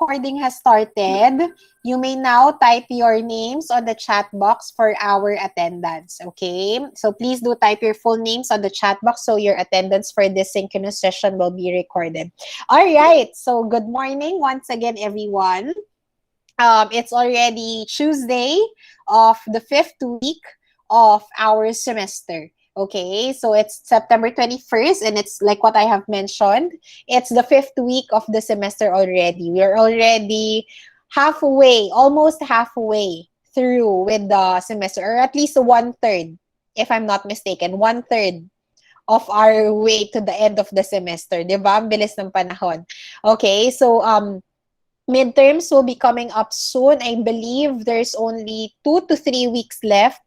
recording has started. You may now type your names on the chat box for our attendance, okay? So please do type your full names on the chat box so your attendance for this synchronous session will be recorded. All right, so good morning once again, everyone. It's already Tuesday of the 5th week of our semester. Okay, so it's September 21st, and it's like what I have mentioned, it's the 5th week of the semester already. We're already halfway, almost halfway through with the semester, or at least one-third, if I'm not mistaken, one-third of our way to the end of the semester. Diba? Ang bilis ng panahon. Okay, so midterms will be coming up soon. I believe there's only 2 to 3 weeks left.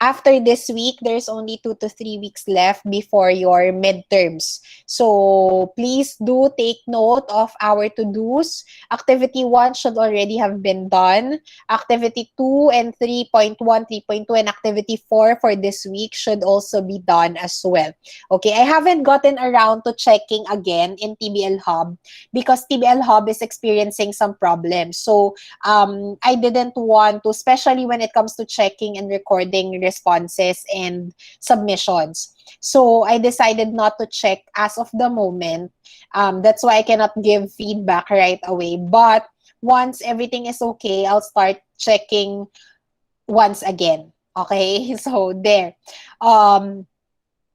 After this week, there's only 2 to 3 weeks left before your midterms. So please do take note of our to-dos. Activity 1 should already have been done. Activity 2 and 3.1, 3.2, and activity 4 for this week should also be done as well. Okay, I haven't gotten around to checking again in TBL Hub because TBL Hub is experiencing some problems. So I didn't want to, especially when it comes to checking and recording responses and submissions. So I decided not to check as of the moment. That's why I cannot give feedback right away. But once everything is okay, I'll start checking once again. Okay, so there. All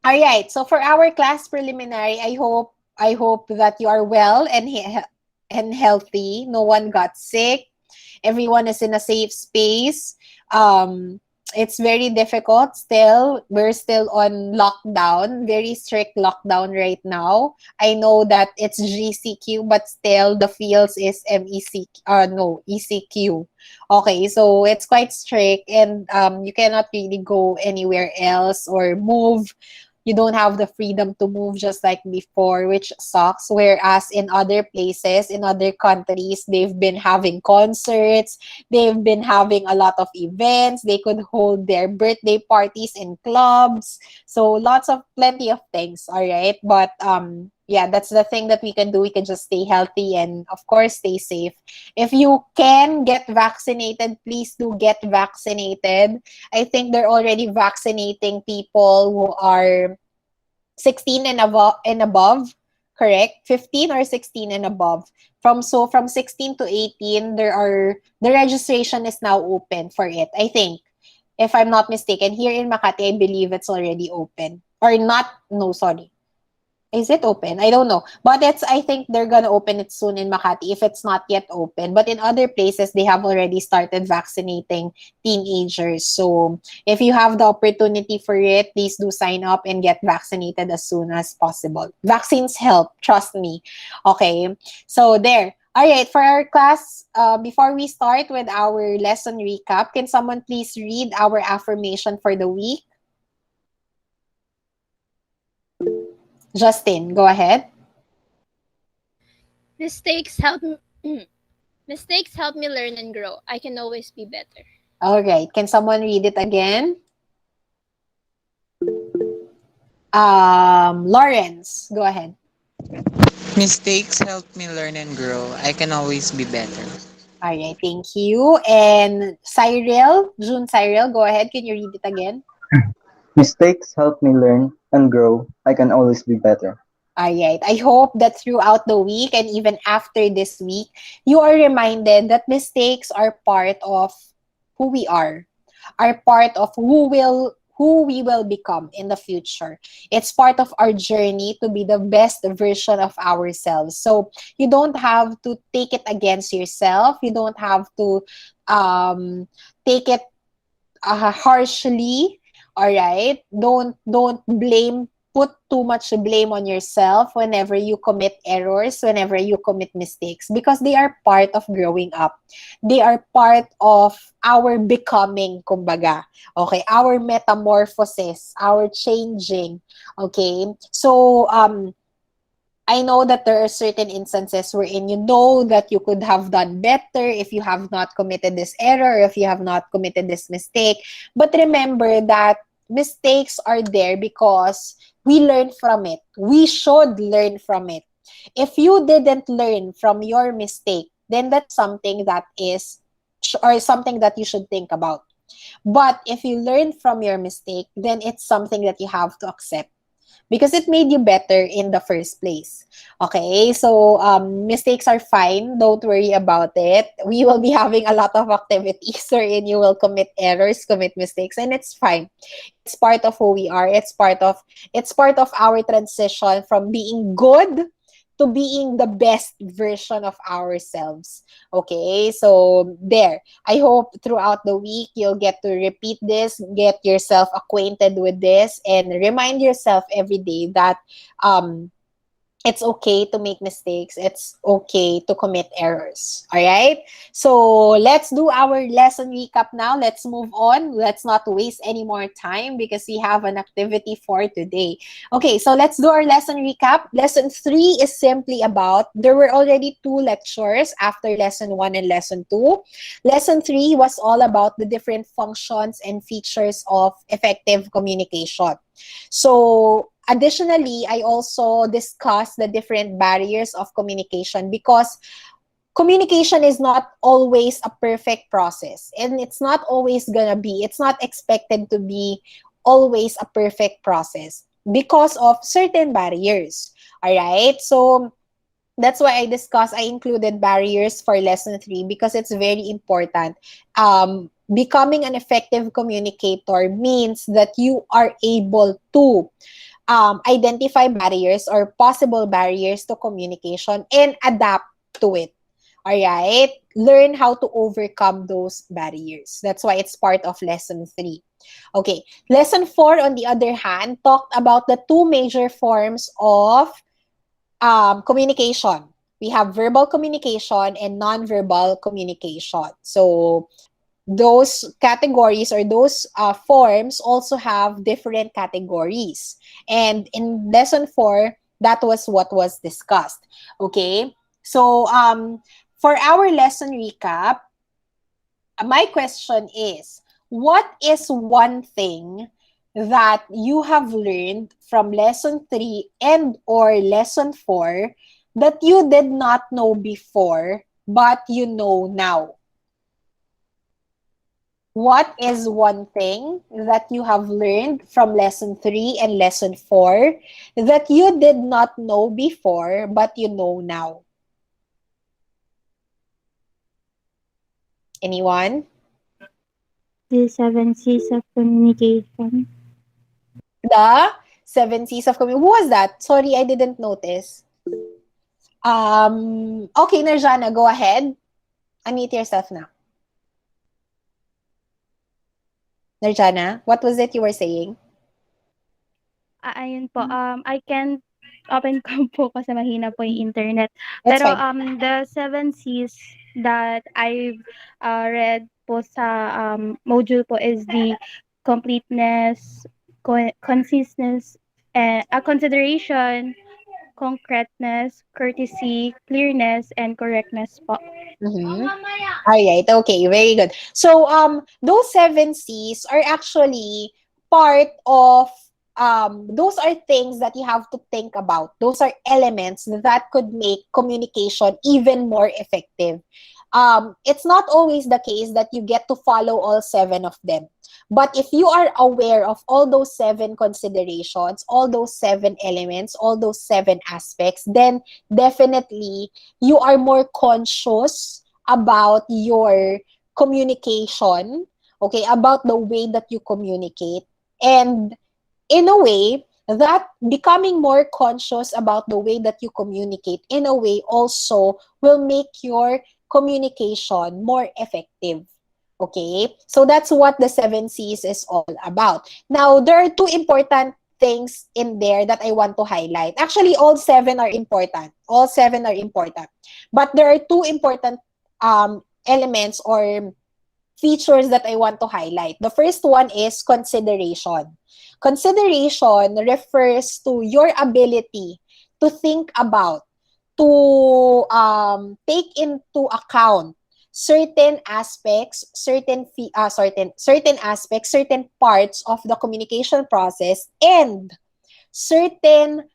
right. So for our class preliminary, I hope that you are well and healthy. No one got sick. Everyone is in a safe space. It's very difficult still. We're still on lockdown, very strict lockdown right now. I know that it's GCQ, but still the fields is ECQ. Okay, so it's quite strict, and you cannot really go anywhere else or move. You don't have the freedom to move just like before, which sucks. Whereas in other places, in other countries, they've been having concerts, they've been having a lot of events, they could hold their birthday parties in clubs. So plenty of things, all right? But yeah, that's the thing that we can do. We can just stay healthy and, of course, stay safe. If you can get vaccinated, please do get vaccinated. I think they're already vaccinating people who are 16 and above, correct? 15 or 16 and above. From 16 to 18, the registration is now open for it. I think, if I'm not mistaken, here in Makati, I believe it's already open. Or not, no, sorry. Is it open? I don't know. But I think they're gonna open it soon in Makati if it's not yet open. But in other places, they have already started vaccinating teenagers. So if you have the opportunity for it, please do sign up and get vaccinated as soon as possible. Vaccines help, trust me. Okay, so there. All right, for our class, before we start with our lesson recap, can someone please read our affirmation for the week? Justin, go ahead. Mistakes help me learn and grow. I can always be better. All right. Can someone read it again? Lawrence, go ahead. Mistakes help me learn and grow. I can always be better. All right. Thank you. And June Cyril, go ahead. Can you read it again? Mistakes help me learn and grow. I can always be better. All right. I hope that throughout the week and even after this week, you are reminded that mistakes are part of who we are part of who we will become in the future. It's part of our journey to be the best version of ourselves. So you don't have to take it against yourself. You don't have to take it harshly. All right, don't put too much blame on yourself whenever you commit errors, whenever you commit mistakes, because they are part of growing up. They are part of our becoming, kumbaga. Okay, our metamorphosis, our changing. Okay, so I know that there are certain instances wherein you know that you could have done better if you have not committed this error, if you have not committed this mistake. But remember that mistakes are there because we learn from it. We should learn from it. If you didn't learn from your mistake, then that's something that is, or something that you should think about. But if you learn from your mistake, then it's something that you have to accept because it made you better in the first place. Okay, so mistakes are fine. Don't worry about it. We will be having a lot of activities wherein you will commit errors, commit mistakes, and it's fine. It's part of who we are. It's part of our transition from being good to being the best version of ourselves. Okay, so there. I hope throughout the week you'll get to repeat this, get yourself acquainted with this, and remind yourself every day that um, it's okay to make mistakes. It's okay to commit errors. All right? So let's do our lesson recap now. Let's move on. Let's not waste any more time because we have an activity for today. Okay, so let's do our lesson recap. Lesson 3 is simply about, there were already 2 lectures after lesson 1 and lesson 2. Lesson 3 was all about the different functions and features of effective communication. So, additionally, I also discussed the different barriers of communication because communication is not always a perfect process, and it's not expected to be always a perfect process because of certain barriers. All right? So, that's why I included barriers for lesson 3 because it's very important. Becoming an effective communicator means that you are able to identify barriers or possible barriers to communication and adapt to it. All right? Learn how to overcome those barriers. That's why it's part of lesson 3. Okay. Lesson 4, on the other hand, talked about the 2 major forms of communication. We have verbal communication and non-verbal communication. So those categories or those forms also have different categories. And in lesson 4, that was what was discussed. Okay? So for our lesson recap, my question is, what is one thing that you have learned from lesson 3 and or lesson 4 that you did not know before but you know now? What is one thing that you have learned from lesson 3 and lesson 4 that you did not know before but you know now? Anyone? The 7 C's of communication. The 7 C's of communication. Who was that? Sorry, I didn't notice. Okay, Narjana, go ahead. Unmute yourself now. Narjana, what was it you were saying? Ayun po, I can't open cam po kasi mahina po yung internet. That's Pero fine. the 7 C's that I've read po sa module po is the completeness, conciseness, consideration, concreteness, courtesy, clearness, and correctness po. Mm-hmm. All right. Okay. Very good. So, those 7 C's are actually part of, those are things that you have to think about. Those are elements that could make communication even more effective. It's not always the case that you get to follow all 7 of them. But if you are aware of all those 7 considerations, all those 7 elements, all those 7 aspects, then definitely you are more conscious about your communication, okay, about the way that you communicate. And in a way, that becoming more conscious about the way that you communicate, in a way, also will make your communication more effective. Okay? So that's what the 7 C's is all about. Now, there are 2 important things in there that I want to highlight. Actually, all 7 are important. All 7 are important. But there are 2 important elements or features that I want to highlight. The first one is consideration. Consideration refers to your ability to think about, to take into account certain aspects, certain aspects, certain parts of the communication process, and certain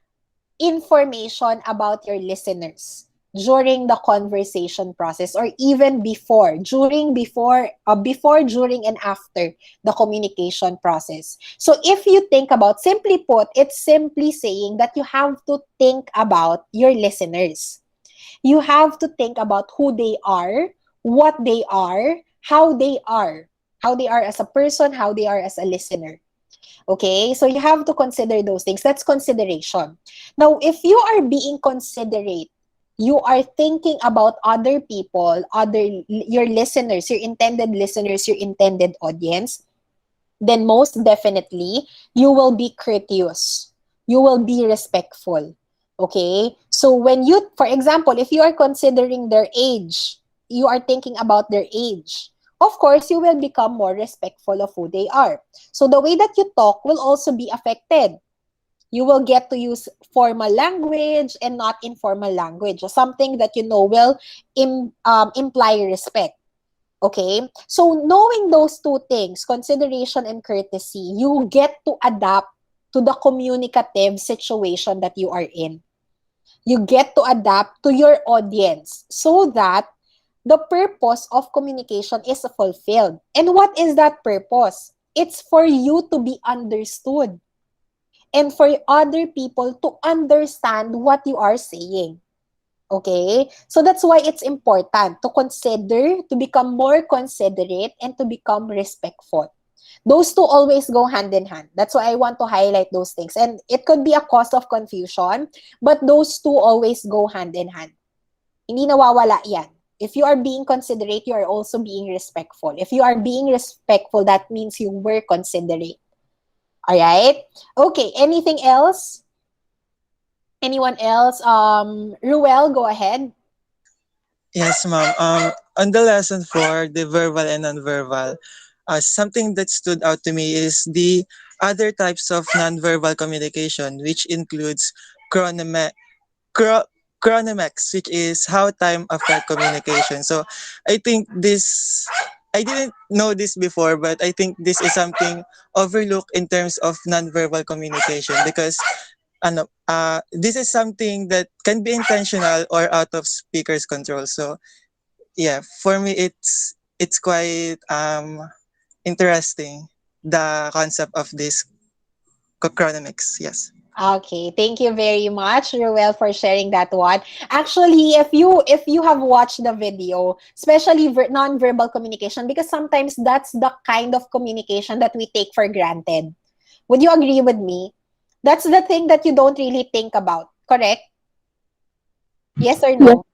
information about your listeners. during the conversation process, or even before, during, and after the communication process. So if you think about, simply put, it's simply saying that you have to think about your listeners. You have to think about who they are, what they are, how they are. How they are as a person, how they are as a listener. Okay? So you have to consider those things. That's consideration. Now, if you are being considerate, you are thinking about other people, your listeners, your intended listeners, your intended audience, then most definitely you will be courteous. You will be respectful. Okay? So when you, for example, if you are considering their age, you are thinking about their age, of course, you will become more respectful of who they are. So the way that you talk will also be affected. You will get to use formal language and not informal language, or something that you know will imply respect. Okay? So knowing those two things, consideration and courtesy, you get to adapt to the communicative situation that you are in. You get to adapt to your audience so that the purpose of communication is fulfilled. And what is that purpose? It's for you to be understood and for other people to understand what you are saying. Okay? So that's why it's important to consider, to become more considerate, and to become respectful. Those two always go hand in hand. That's why I want to highlight those things. And it could be a cause of confusion, but those two always go hand in hand. Hindi nawawala yan. If you are being considerate, you are also being respectful. If you are being respectful, that means you were considerate. Alright? Okay, anything else? Anyone else? Ruel, go ahead. Yes, ma'am. On the lesson for the verbal and nonverbal, something that stood out to me is the other types of nonverbal communication, which includes chronome- chro- chronomex, which is how time affect communication. So I think this, I didn't know this before, but I think this is something overlooked in terms of nonverbal communication because this is something that can be intentional or out of speaker's control. So yeah, for me it's quite interesting, the concept of this chronomics. Yes. Okay, thank you very much, Ruel, for sharing that one. Actually, if you have watched the video, especially non-verbal communication, because sometimes that's the kind of communication that we take for granted. Would you agree with me? That's the thing that you don't really think about, correct? Yes or Yes. no?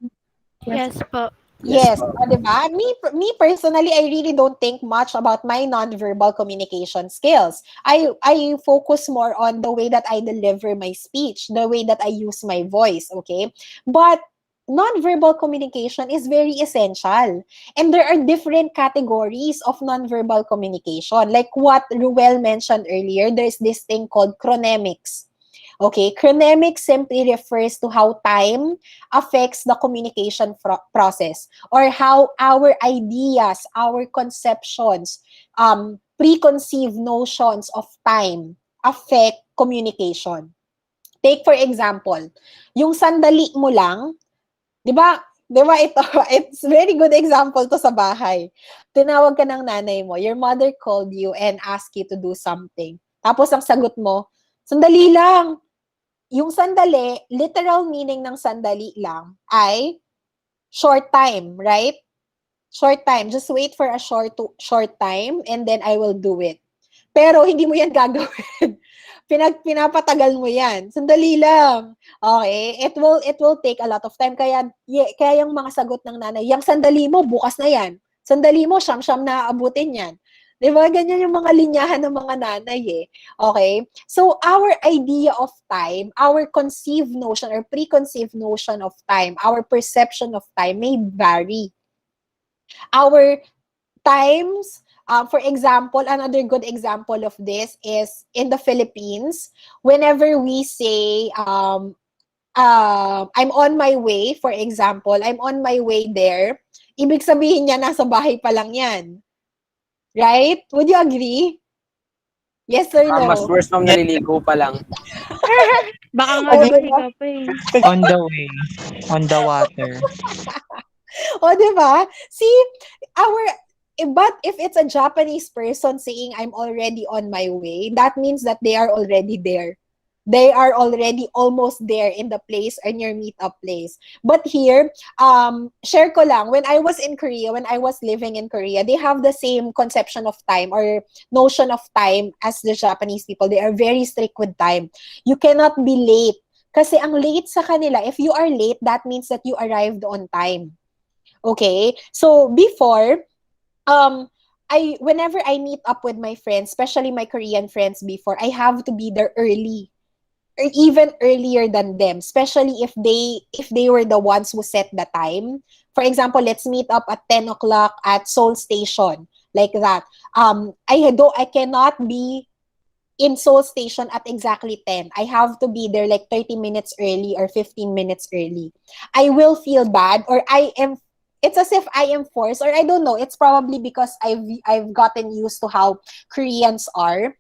Yes. Yes po. Yes, Yes, ma'am. diba? Me personally, I really don't think much about my non-verbal communication skills. I focus more on the way that I deliver my speech, the way that I use my voice, okay? But non-verbal communication is very essential. And there are different categories of non-verbal communication. Like what Ruel mentioned earlier, there's this thing called chronemics. Okay, chronemics simply refers to how time affects the communication process, or how our ideas, our conceptions, preconceived notions of time affect communication. Take for example, yung sandali mo lang, 'di ba? 'Di ba ito, it's very good example to sa bahay. Tinawag ka ng nanay mo, your mother called you and asked you to do something. Tapos ang sagot mo, sandali lang. Yung sandali, literal meaning ng sandali lang ay short time, right? Short time. Just wait for a short time and then I will do it. Pero hindi mo yan gagawin. Pinapatagal mo yan. Sandali lang. Okay? It will take a lot of time. Kaya yung mga sagot ng nanay, yung sandali mo, bukas na yan. Sandali mo, siyam-siyam na aabutin yan. Di ba? Ganyan yung mga linyahan ng mga nanay eh. Okay? So, our idea of time, our conceived notion or preconceived notion of time, our perception of time may vary. Our times, for example, another good example of this is in the Philippines, whenever we say, I'm on my way, for example, I'm on my way there, ibig sabihin niya, nasa bahay pa lang yan. Right? Would you agree? Yes or Mas no? worse, ma'am, Yes. naliligo pa lang. Baka nga O, busy diba? ka pa eh. On the way. On the water. O, diba? See, our, but if it's a Japanese person saying, I'm already on my way, that means that they are already there. They are already almost there in the place, in your meetup place. But here, share ko lang, when I was in Korea, when I was living in Korea, they have the same conception of time or notion of time as the Japanese people. They are very strict with time. You cannot be late. Kasi ang late sa kanila, if you are late, that means that you arrived on time. Okay? So, before, whenever I meet up with my friends, especially my Korean friends before, I have to be there early or even earlier than them, especially if they were the ones who set the time. For example, let's meet up at 10 o'clock at Seoul Station, like that. I cannot be in Seoul Station at exactly 10. I have to be there like 30 minutes early or 15 minutes early. I will feel bad, or it's as if I am forced, or I don't know, it's probably because I've gotten used to how Koreans are.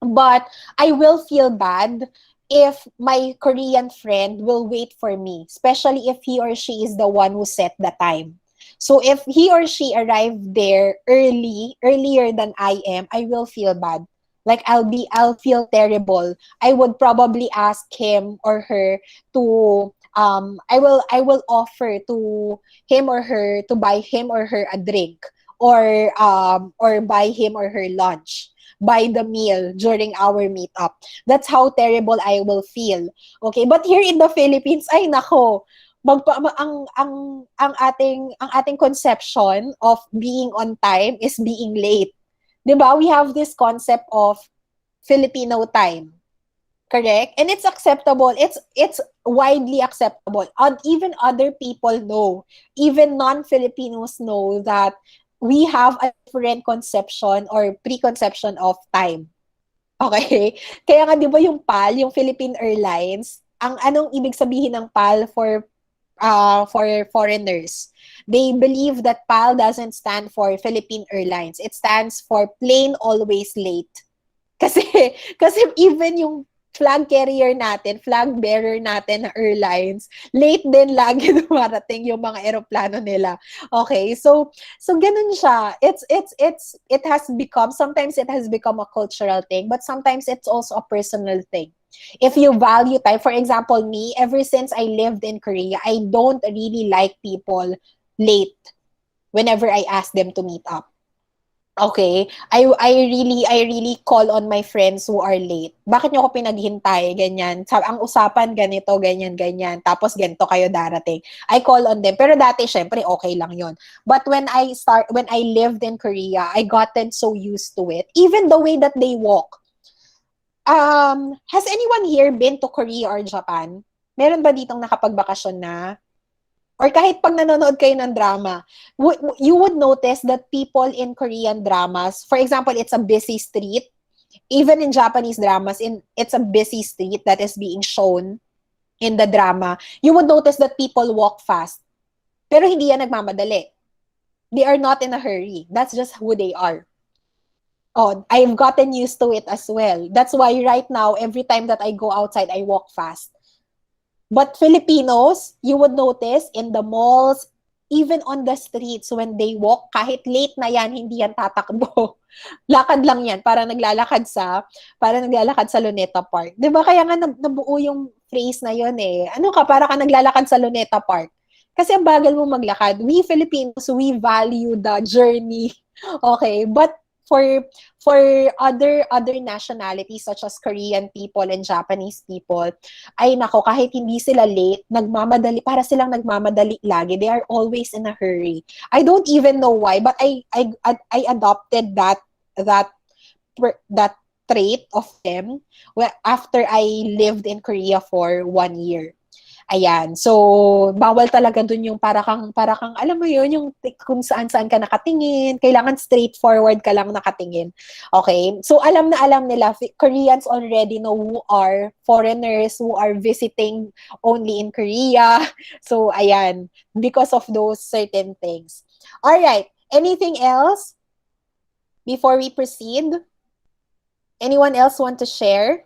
But I will feel bad if my Korean friend will wait for me, especially if he or she is the one who set the time. So if he or she arrived there earlier than I am, I will feel bad. Like I'll feel terrible. I would probably ask him or her to I will offer to him or her to buy him or her a drink, or buy him or her lunch, buy the meal during our meetup. That's how terrible I will feel. Okay, but here in the Philippines, ay nako, ang ating conception of being on time is being late. 'Di ba? We have this concept of Filipino time. Correct? And it's acceptable. It's widely acceptable. And even other people know, even non-Filipinos know that we have a different conception or preconception of time. Okay? Kaya nga 'di ba yung PAL, yung Philippine Airlines, ang anong ibig sabihin ng PAL for foreigners? They believe that PAL doesn't stand for Philippine Airlines. It stands for plain always late. Kasi kasi even yung flag carrier natin, flag bearer natin na airlines, late din lagi dumarating yung mga eroplano nila. Okay? So ganun siya. It has become, sometimes it has become a cultural thing, but sometimes it's also a personal thing. If you value time, for example, me, ever since I lived in Korea, I don't really like people late whenever I ask them to meet up. Okay. I really call on my friends who are late. Bakit niyo ako pinaghintay? Ganyan. Ang usapan ganito, ganyan, ganyan. Tapos ganito kayo darating. I call on them. Pero dati, syempre, okay lang yon. But when I lived in Korea, I gotten so used to it. Even the way that they walk. Has anyone here been to Korea or Japan? Meron ba ditong nakapagbakasyon na? Or kahit pag nanonood kayo ng drama, you would notice that people in Korean dramas, for example, it's a busy street. Even in Japanese dramas, it's a busy street that is being shown in the drama. You would notice that people walk fast. Pero hindi yan nagmamadali. They are not in a hurry. That's just who they are. Oh, I've gotten used to it as well. That's why right now, every time that I go outside, I walk fast. But Filipinos, you would notice in the malls, even on the streets, when they walk, kahit late na yan, hindi yan tatakbo. Lakad lang yan, para naglalakad sa Luneta Park. 'Di ba? Kaya nga nabuo yung phrase na yun eh. Ano ka, para ka naglalakad sa Luneta Park. Kasi ang bagal mo maglakad. We Filipinos, we value the journey. Okay, but for other nationalities such as Korean people and Japanese people, ay nako, kahit hindi sila late, para silang nagmamadali lagi. They are always in a hurry. I don't even know why, but I adopted that that trait of them after I lived in Korea for 1 year. Ayan. So, bawal talaga dun yung para kang, alam mo yun, yung kung saan-saan ka nakatingin, kailangan straightforward ka lang nakatingin. Okay? So, alam na alam nila, Koreans already know who are foreigners who are visiting only in Korea. So, ayan. Because of those certain things. Alright. Anything else before we proceed? Anyone else want to share?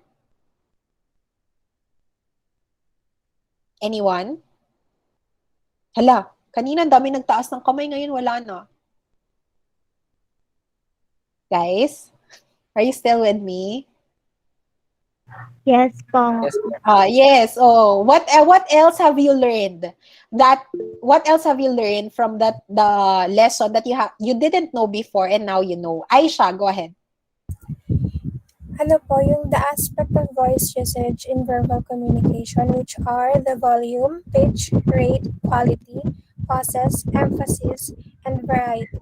Anyone? Hala, kanina ang dami nagtaas ng kamay, ngayon wala na. Guys, are you still with me? Yes po. Yes. Yes. Oh, what else have you learned? What else have you learned from the lesson that you didn't know before and now you know? Aisha, go ahead. Ano po, yung the aspect of voice usage in verbal communication, which are the volume, pitch, rate, quality, pauses, emphasis, and variety.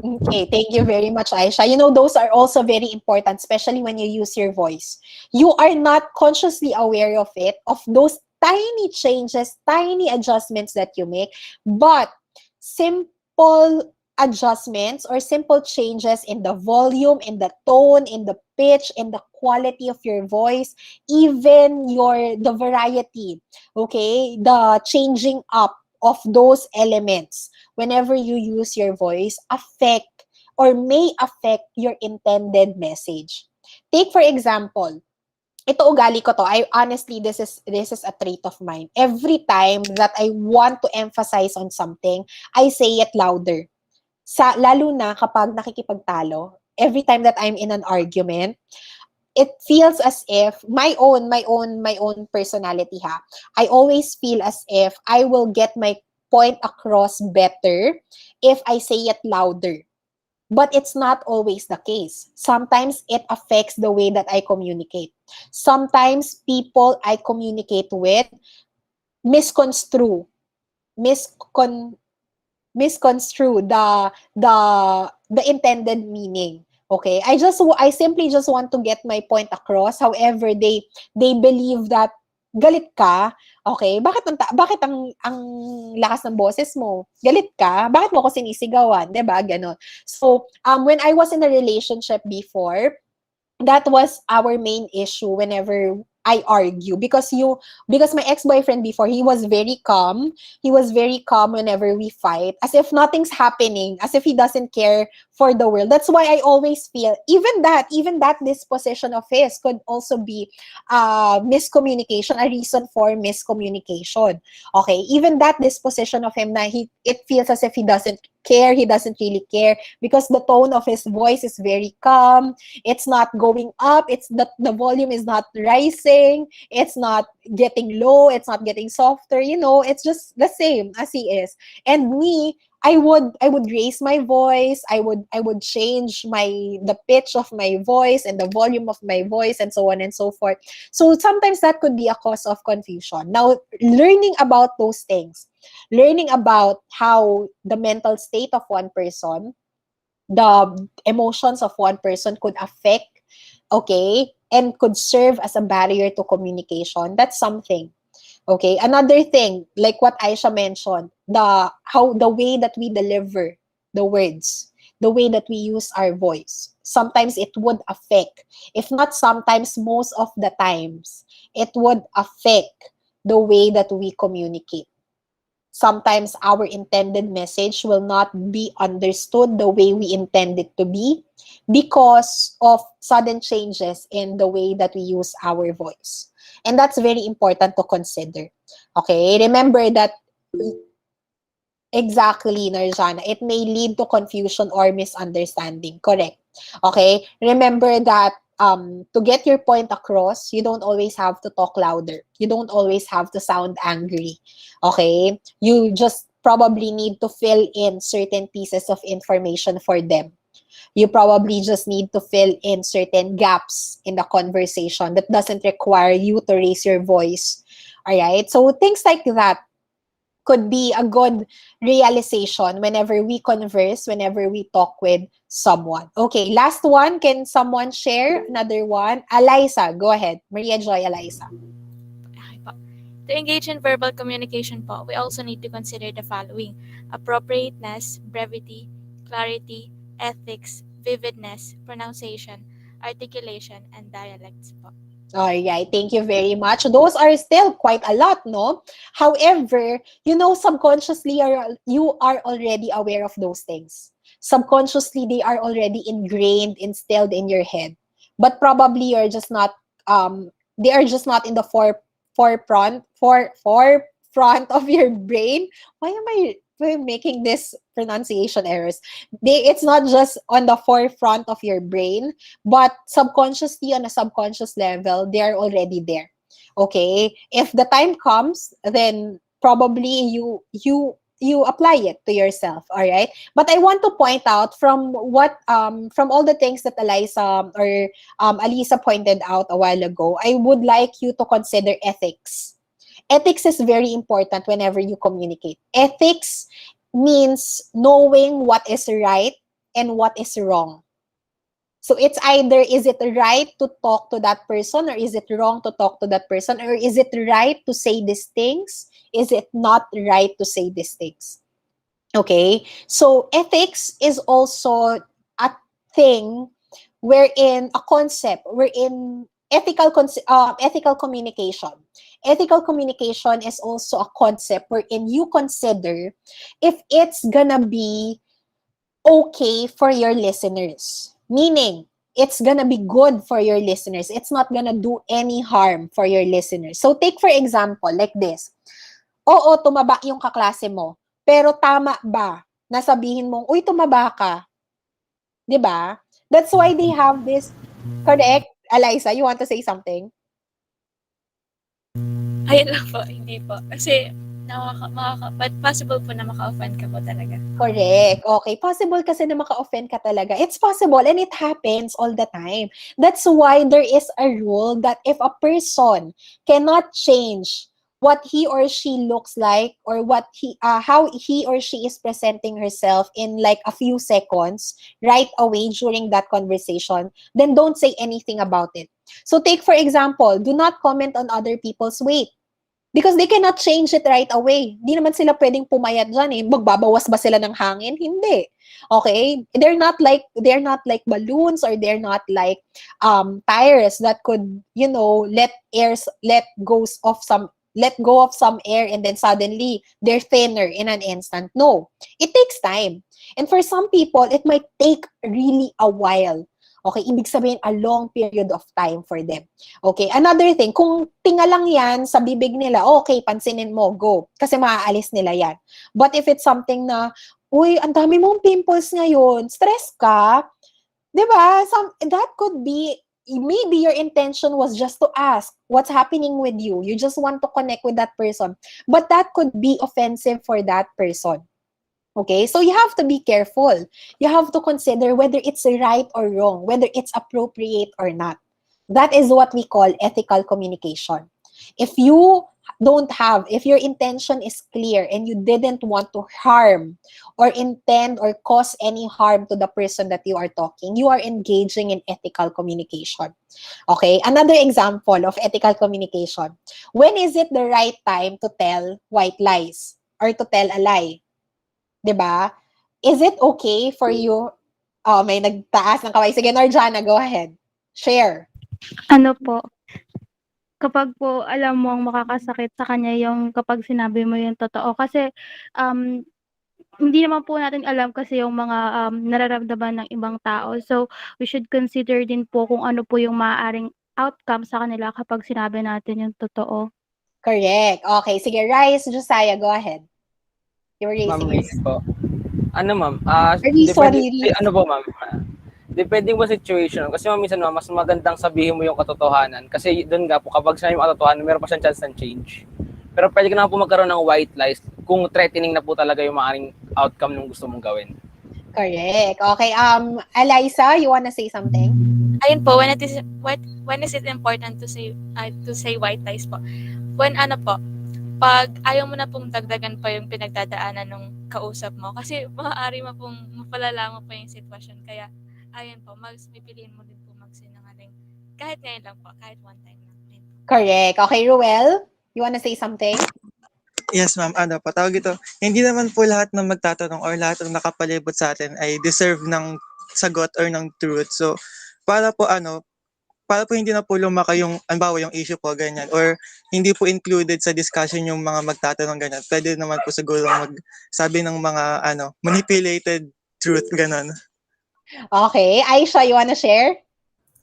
Okay, thank you very much, Aisha. You know, those are also very important, especially when you use your voice. You are not consciously aware of it, of those tiny changes, tiny adjustments that you make, but simple adjustments or simple changes in the volume, in the tone, in the pitch, in the quality of your voice, even the variety, okay, the changing up of those elements whenever you use your voice affect or may affect your intended message. Take for example, ito ugali ko to. I honestly, this is a trait of mine. Every time that I want to emphasize on something, I say it louder. Lalo na kapag nakikipagtalo, every time that I'm in an argument, it feels as if my own personality I always feel as if I will get my point across better if I say it louder. But it's not always the case. Sometimes it affects the way that I communicate. Sometimes people I communicate with misconstrue miscon misconstrue the intended meaning. Okay? I simply just want to get my point across. However, they believe that galit ka. Okay? Bakit ang lakas ng boses mo? Galit ka? Bakit mo ako sinisigawan? 'Di ba? Ganon. So, when I was in a relationship before, that was our main issue whenever I argue because my ex-boyfriend before, he was very calm. He was very calm whenever we fight, as if nothing's happening, as if he doesn't care for the world. That's why I always feel even that disposition of his could also be miscommunication, a reason for miscommunication. Okay, even that disposition of him na it feels as if he doesn't care, he doesn't really care because the tone of his voice is very calm. It's not going up, it's the volume is not rising, it's not getting low, it's not getting softer, it's just the same as he is. And me, I would raise my voice, I would change the pitch of my voice and the volume of my voice and so on and so forth. So sometimes that could be a cause of confusion. Now, learning about those things, learning about how the mental state of one person, the emotions of one person could affect, okay, and could serve as a barrier to communication. That's something. Okay, another thing, like what Aisha mentioned, the way that we deliver the words, the way that we use our voice. Sometimes it would affect, if not sometimes, most of the times, it would affect the way that we communicate. Sometimes our intended message will not be understood the way we intend it to be because of sudden changes in the way that we use our voice. And that's very important to consider. Okay, remember that exactly, Narjana, it may lead to confusion or misunderstanding. Correct. Okay, remember that to get your point across, you don't always have to talk louder. You don't always have to sound angry. Okay, you just probably need to fill in certain pieces of information for them. You probably just need to fill in certain gaps in the conversation that doesn't require you to raise your voice. All right, so things like that could be a good realization whenever we converse, whenever we talk with someone. Okay, last one. Can someone share another one? Eliza, go ahead. Maria Joy, Eliza. Okay po. To engage in verbal communication po, we also need to consider the following: appropriateness, brevity, clarity, ethics, vividness, pronunciation, articulation, and dialects po. All right, thank you very much. Those are still quite a lot, no? However, subconsciously you are already aware of those things. Subconsciously, they are already ingrained, instilled in your head. But probably you're just not, they are just not in the forefront of your brain. Why am I making this pronunciation errors? It's not just on the forefront of your brain, but subconsciously, on a subconscious level, they are already there. Okay? If the time comes, then probably you apply it to yourself. All right? But I want to point out from all the things that Alisa pointed out a while ago, I would like you to consider ethics. Ethics is very important whenever you communicate. Ethics means knowing what is right and what is wrong. So it's either, is it right to talk to that person, or is it wrong to talk to that person, or is it right to say these things? Is it not right to say these things? Okay, so ethics is also a thing wherein a concept, wherein ethical communication. Ethical communication is also a concept wherein you consider if it's gonna be okay for your listeners. Meaning, it's gonna be good for your listeners. It's not gonna do any harm for your listeners. So take for example, like this. Oo, tumaba yung kaklase mo. Pero tama ba na sabihin mong, uy, tumaba ka? 'Di ba? That's why they have this, correct? Eliza, you want to say something? Ayun lang po, hindi po. Kasi but possible po na maka-offend ka po talaga. Correct. Okay. Possible kasi na maka-offend ka talaga. It's possible and it happens all the time. That's why there is a rule that if a person cannot change what he or she looks like, or how he or she is presenting herself in like a few seconds right away during that conversation, then don't say anything about it. So take for example, do not comment on other people's weight. Because they cannot change it right away. Di naman sila pwedeng pumayat dyan eh. Magbabawas ba sila ng hangin? Hindi. Okay? They're not like balloons, or they're not like tires that could, let go of some air, and then suddenly they're thinner in an instant. No. It takes time. And for some people, it might take really a while. Okay, ibig sabihin a long period of time for them. Okay, another thing, kung tinga lang yan sa bibig nila, okay, pansinin mo, go. Kasi maaalis nila yan. But if it's something na, uy, ang dami mong pimples ngayon, stress ka, di ba? That could be, maybe your intention was just to ask, what's happening with you? You just want to connect with that person. But that could be offensive for that person. Okay, so you have to be careful. You have to consider whether it's right or wrong, whether it's appropriate or not. That is what we call ethical communication. If your intention is clear and you didn't want to harm or intend or cause any harm to the person that you are talking, you are engaging in ethical communication. Okay, another example of ethical communication. When is it the right time to tell white lies or to tell a lie? 'Di ba? Is it okay for you? Oh, may nagtaas ng kamay. Sige, Norjana, go ahead. Share. Ano po, kapag po alam mong makakasakit sa kanya yung kapag sinabi mo yung totoo. Kasi, hindi naman po natin alam kasi yung mga, nararamdaman ng ibang tao. So, we should consider din po kung ano po yung maaaring outcome sa kanila kapag sinabi natin yung totoo. Correct. Okay, sige, Rice, Josiah, go ahead. You were raising your hand. Po. Ano ma'am? Sorry. Ano po ma'am? Depende po situation. Kasi ma'am, minsan mas magandang sabihin mo yung katotohanan. Kasi doon nga po, kapag sinabi mo katotohanan, meron pa siyang chance ng change. Pero pwede ka na po magkaroon ng white lies kung threatening na po talaga yung maaaring outcome ng gusto mong gawin. Correct. Okay, Eliza, you wanna say something? Ayun po, when is it important to say white lies po? When pag ayaw mo na pong dagdagan pa yung pinagdadaanan ng kausap mo, kasi maaari mo pong mapalala mo pa yung sitwasyon. Kaya, ayun po, pipiliin mo din po magsinungaling. Kahit ngayon lang po, kahit one time lang. Correct. Okay, Ruel, you wanna say something? Yes, ma'am. Tawag ito. Hindi naman po lahat ng magtatanong or lahat ng nakapalibot sa atin ay deserve ng sagot or ng truth. So, para po hindi na po lumaki yung, yung issue po, ganyan, or hindi po included sa discussion yung mga magtatanong ganyan, pwede naman po siguro magsabi ng mga, manipulated truth, ganon. Okay. Aisha, you wanna share?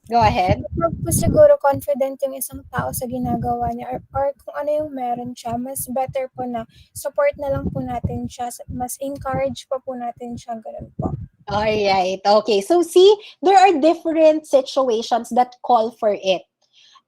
Go ahead. Kapag po siguro confident yung isang tao sa ginagawa niya or kung ano yung meron siya, mas better po na support na lang po natin siya, mas encourage pa po natin siya, ganun po. All right. Okay. So see, there are different situations that call for it.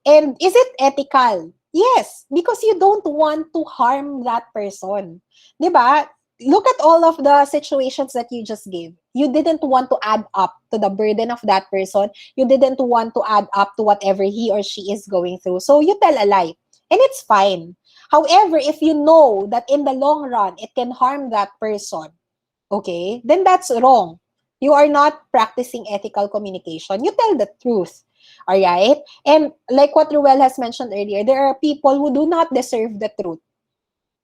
And is it ethical? Yes, because you don't want to harm that person. 'Di ba? Look at all of the situations that you just gave. You didn't want to add up to the burden of that person. You didn't want to add up to whatever he or she is going through. So you tell a lie. And it's fine. However, if you know that in the long run, it can harm that person, okay, then that's wrong. You are not practicing ethical communication. You tell the truth. All right? And like what Ruel has mentioned earlier, there are people who do not deserve the truth.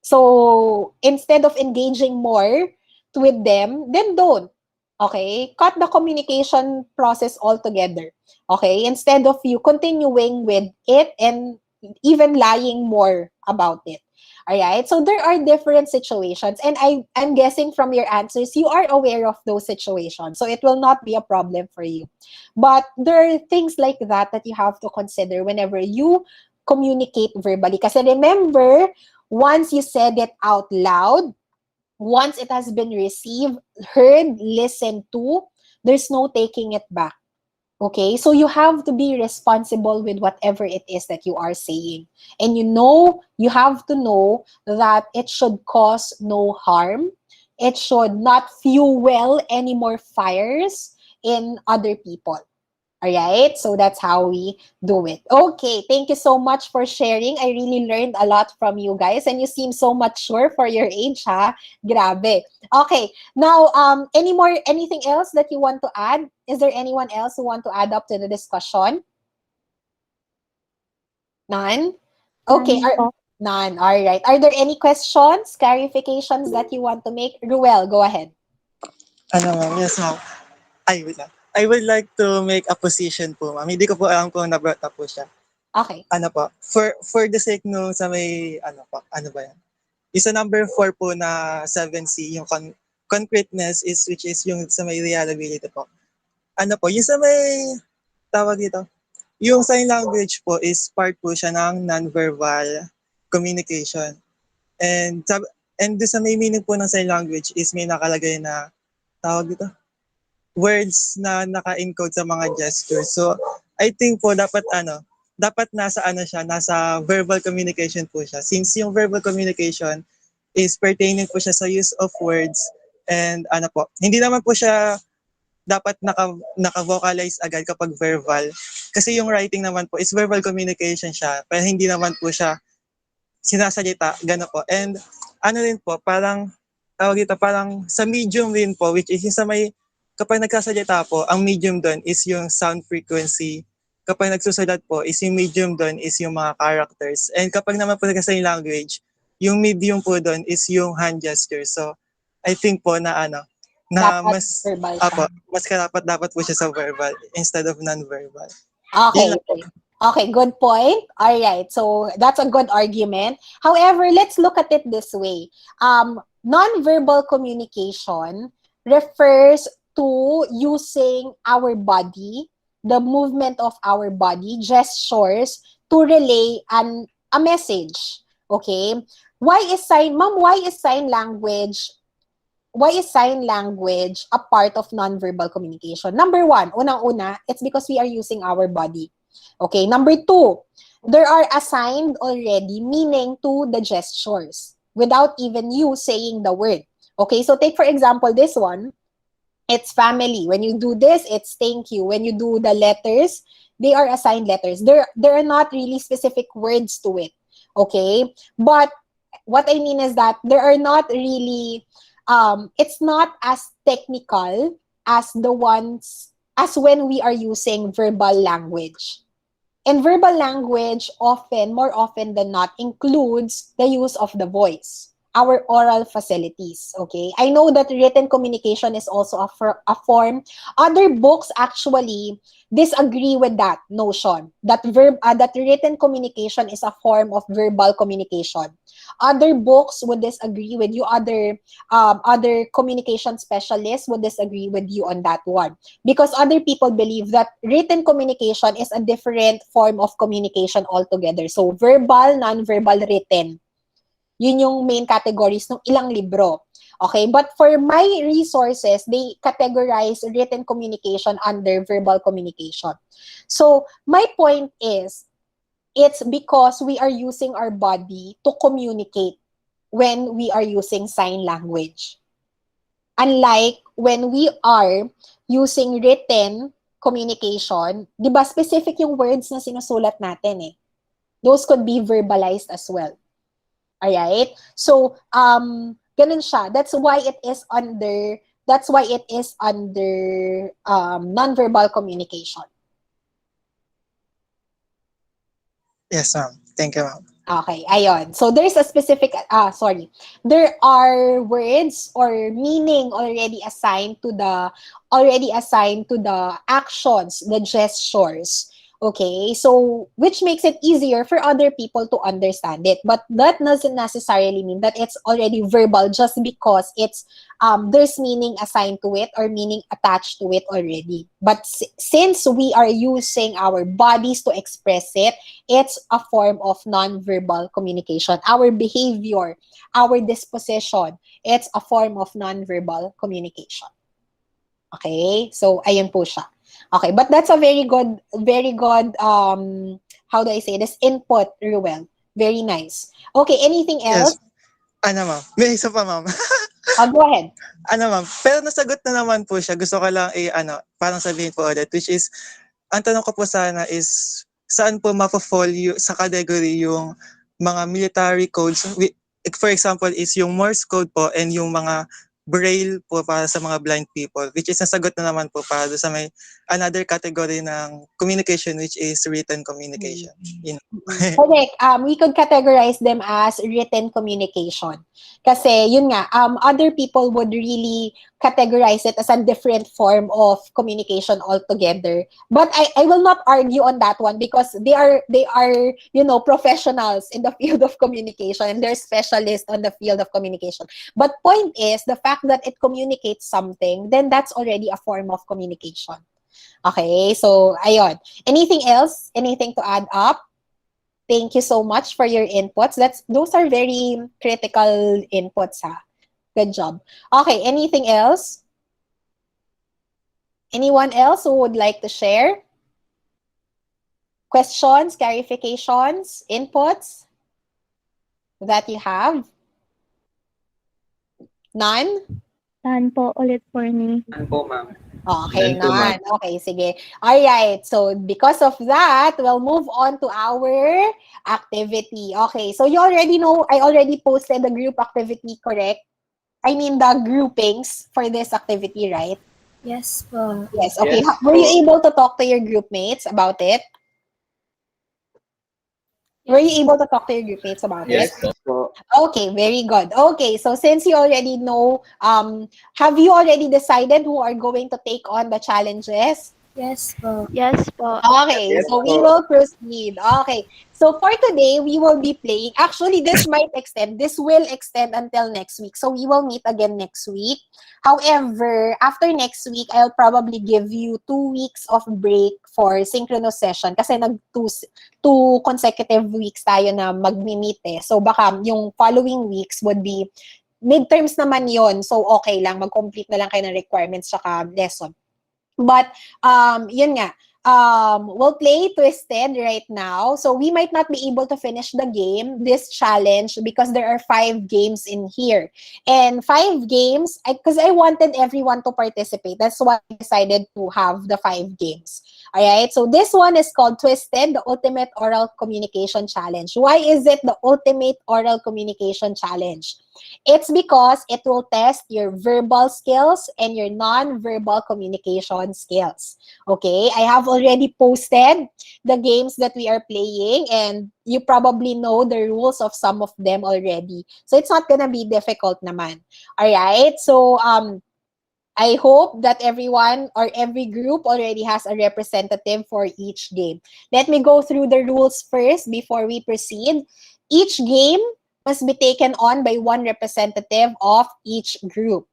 So instead of engaging more with them, then don't. Okay? Cut the communication process altogether. Okay? Instead of you continuing with it and even lying more about it. All right? So there are different situations. And I'm guessing from your answers, you are aware of those situations. So it will not be a problem for you. But there are things like that you have to consider whenever you communicate verbally. Kasi remember, once you said it out loud, once it has been received, heard, listened to, there's no taking it back. Okay? So you have to be responsible with whatever it is that you are saying. And you have to know that it should cause no harm. It should not fuel any more fires in other people. All right? So that's how we do it. Okay, thank you so much for sharing. I really learned a lot from you guys and you seem so mature for your age, ha? Grabe. Okay, now anything else that you want to add? Is there anyone else who want to add up to the discussion? None? Okay, None po. none. All right. Are there any questions, clarifications that you want to make? Ruel, go ahead. Ano ma'am, yes ma'am. Ay, wait lang. I would like to make a position po ma'am. Hindi ko po alam kung na-brought up po siya. Okay. Ano po, for the sake no sa may, ano po, ano ba yan? Isa number 4 po na 7C, yung concreteness is which is yung sa may reliability po. Ano po, yung sa may tawag dito, yung sign language po is part po siya ng non-verbal communication. And doon sa may meaning po ng sign language is may nakalagay na tawag dito, words na naka-encode sa mga gestures. So, I think po dapat nasa verbal communication po siya. Since yung verbal communication is pertaining po siya sa use of words and hindi naman po siya dapat naka-vocalize agad kapag verbal. Kasi yung writing naman po is verbal communication siya, pero hindi naman po siya sinasalita, gano'n po. And rin po, parang parang sa medium rin po, which is yung sa may, kapag nagsasalita po, ang medium doon is yung sound frequency. Kapag nagsusulat po, is yung medium doon is yung mga characters. And kapag naman po nagsasalita language, yung medium po doon is yung hand gesture. So, I think po na na Dapat mas verbal siya. mas dapat po siya sa verbal instead of non-verbal. Okay. Yun lang po. Okay, good point. All right. So that's a good argument. However, let's look at it this way. Non-verbal communication refers to using our body, the movement of our body, gestures to relay a message. Okay? Why is sign language a part of non-verbal communication? Number one, unang-una, it's because we are using our body. Okay, number two, there are assigned already meaning to the gestures without even you saying the word. Okay, so take for example this one, it's family. When you do this, it's thank you. When you do the letters, they are assigned letters. There are not really specific words to it. Okay, but what I mean is that there are not really it's not as technical as when we are using verbal language. And verbal language more often than not, includes the use of the voice. our oral facilities. Okay, I know that written communication is also a form. Other books actually disagree with that notion that that written communication is a form of verbal communication. Other books would disagree with you. Other communication specialists would disagree with you on that one, because other people believe that written communication is a different form of communication altogether. So verbal, non-verbal, written. Yun yung main categories ng ilang libro. Okay, but for my resources, they categorize written communication under verbal communication. So my point is, it's because we are using our body to communicate when we are using sign language. Unlike when we are using written communication, di ba specific yung words na sinusulat natin eh. Those could be verbalized as well. Alright? So, ganun siya. That's why it is under nonverbal communication. Yes, ma'am. Thank you, ma'am. Okay, ayon. So there's a specific there are words or meaning already assigned to the actions, the gestures. Okay, so which makes it easier for other people to understand it. But that doesn't necessarily mean that it's already verbal just because it's there's meaning assigned to it or meaning attached to it already. But since we are using our bodies to express it, it's a form of non-verbal communication. Our behavior, our disposition, it's a form of non-verbal communication. Okay? So, ayun po siya. Okay, but that's a very good, how do I say this? Input, Ruel. Very nice. Okay, anything else? Yes. Ano, ma'am? May isa pa, ma'am. Go ahead. Ano, ma'am? Pero nasagot na naman po siya. Gusto ko lang parang sabihin po ulit, which is, ang tanong ko po sana is, saan po mapafall sa category yung mga military codes? For example, is yung Morse code po and yung mga Braille po para sa mga blind people, which is nasagot na naman po para sa may another category ng communication, which is written communication. Correct. We could categorize them as written communication. Kasi, yun nga, other people would really categorize it as a different form of communication altogether. But I will not argue on that one because they are professionals in the field of communication and they're specialists on the field of communication. But point is, the fact that it communicates something, then that's already a form of communication. Okay, so ayun. Anything else? Anything to add up? Thank you so much for your inputs. Those are very critical inputs, ha. Good job. Okay, anything else? Anyone else who would like to share? Questions, clarifications, inputs that you have? None? None po ulit for me. Ano po, ma'am? Okay, none. Okay, sige. Alright, so because of that, we'll move on to our activity. Okay, so you already know, I already posted the group activity, correct? I mean, the groupings for this activity, right? Yes po. Yes, okay. Yes, Were you able to talk to your group mates about it? Were you able to talk to your group mates about it? Po. Okay, very good. Okay, so since you already know, have you already decided who are going to take on the challenges? Yes po. Yes po. Okay, so we will proceed. Okay, so for today, we will be playing. Actually, this will extend until next week. So we will meet again next week. However, after next week, I'll probably give you 2 weeks of break for synchronous session kasi two consecutive weeks tayo na mag-meet eh. So baka yung following weeks would be midterms naman yon. So okay lang, mag-complete na lang kayo ng requirements tsaka lesson. But, yun nga, we'll play Twisted right now. So, we might not be able to finish the game, this challenge, because there are 5 games in here. And 5 games, because I wanted everyone to participate. That's why I decided to have the 5 games. Alright, so this one is called Twisted, the Ultimate Oral Communication Challenge. Why is it the Ultimate Oral Communication Challenge? It's because it will test your verbal skills and your non-verbal communication skills. Okay, I have already posted the games that we are playing, and you probably know the rules of some of them already. So it's not gonna be difficult naman. All right, so I hope that everyone or every group already has a representative for each game. Let me go through the rules first before we proceed. Each game must be taken on by one representative of each group.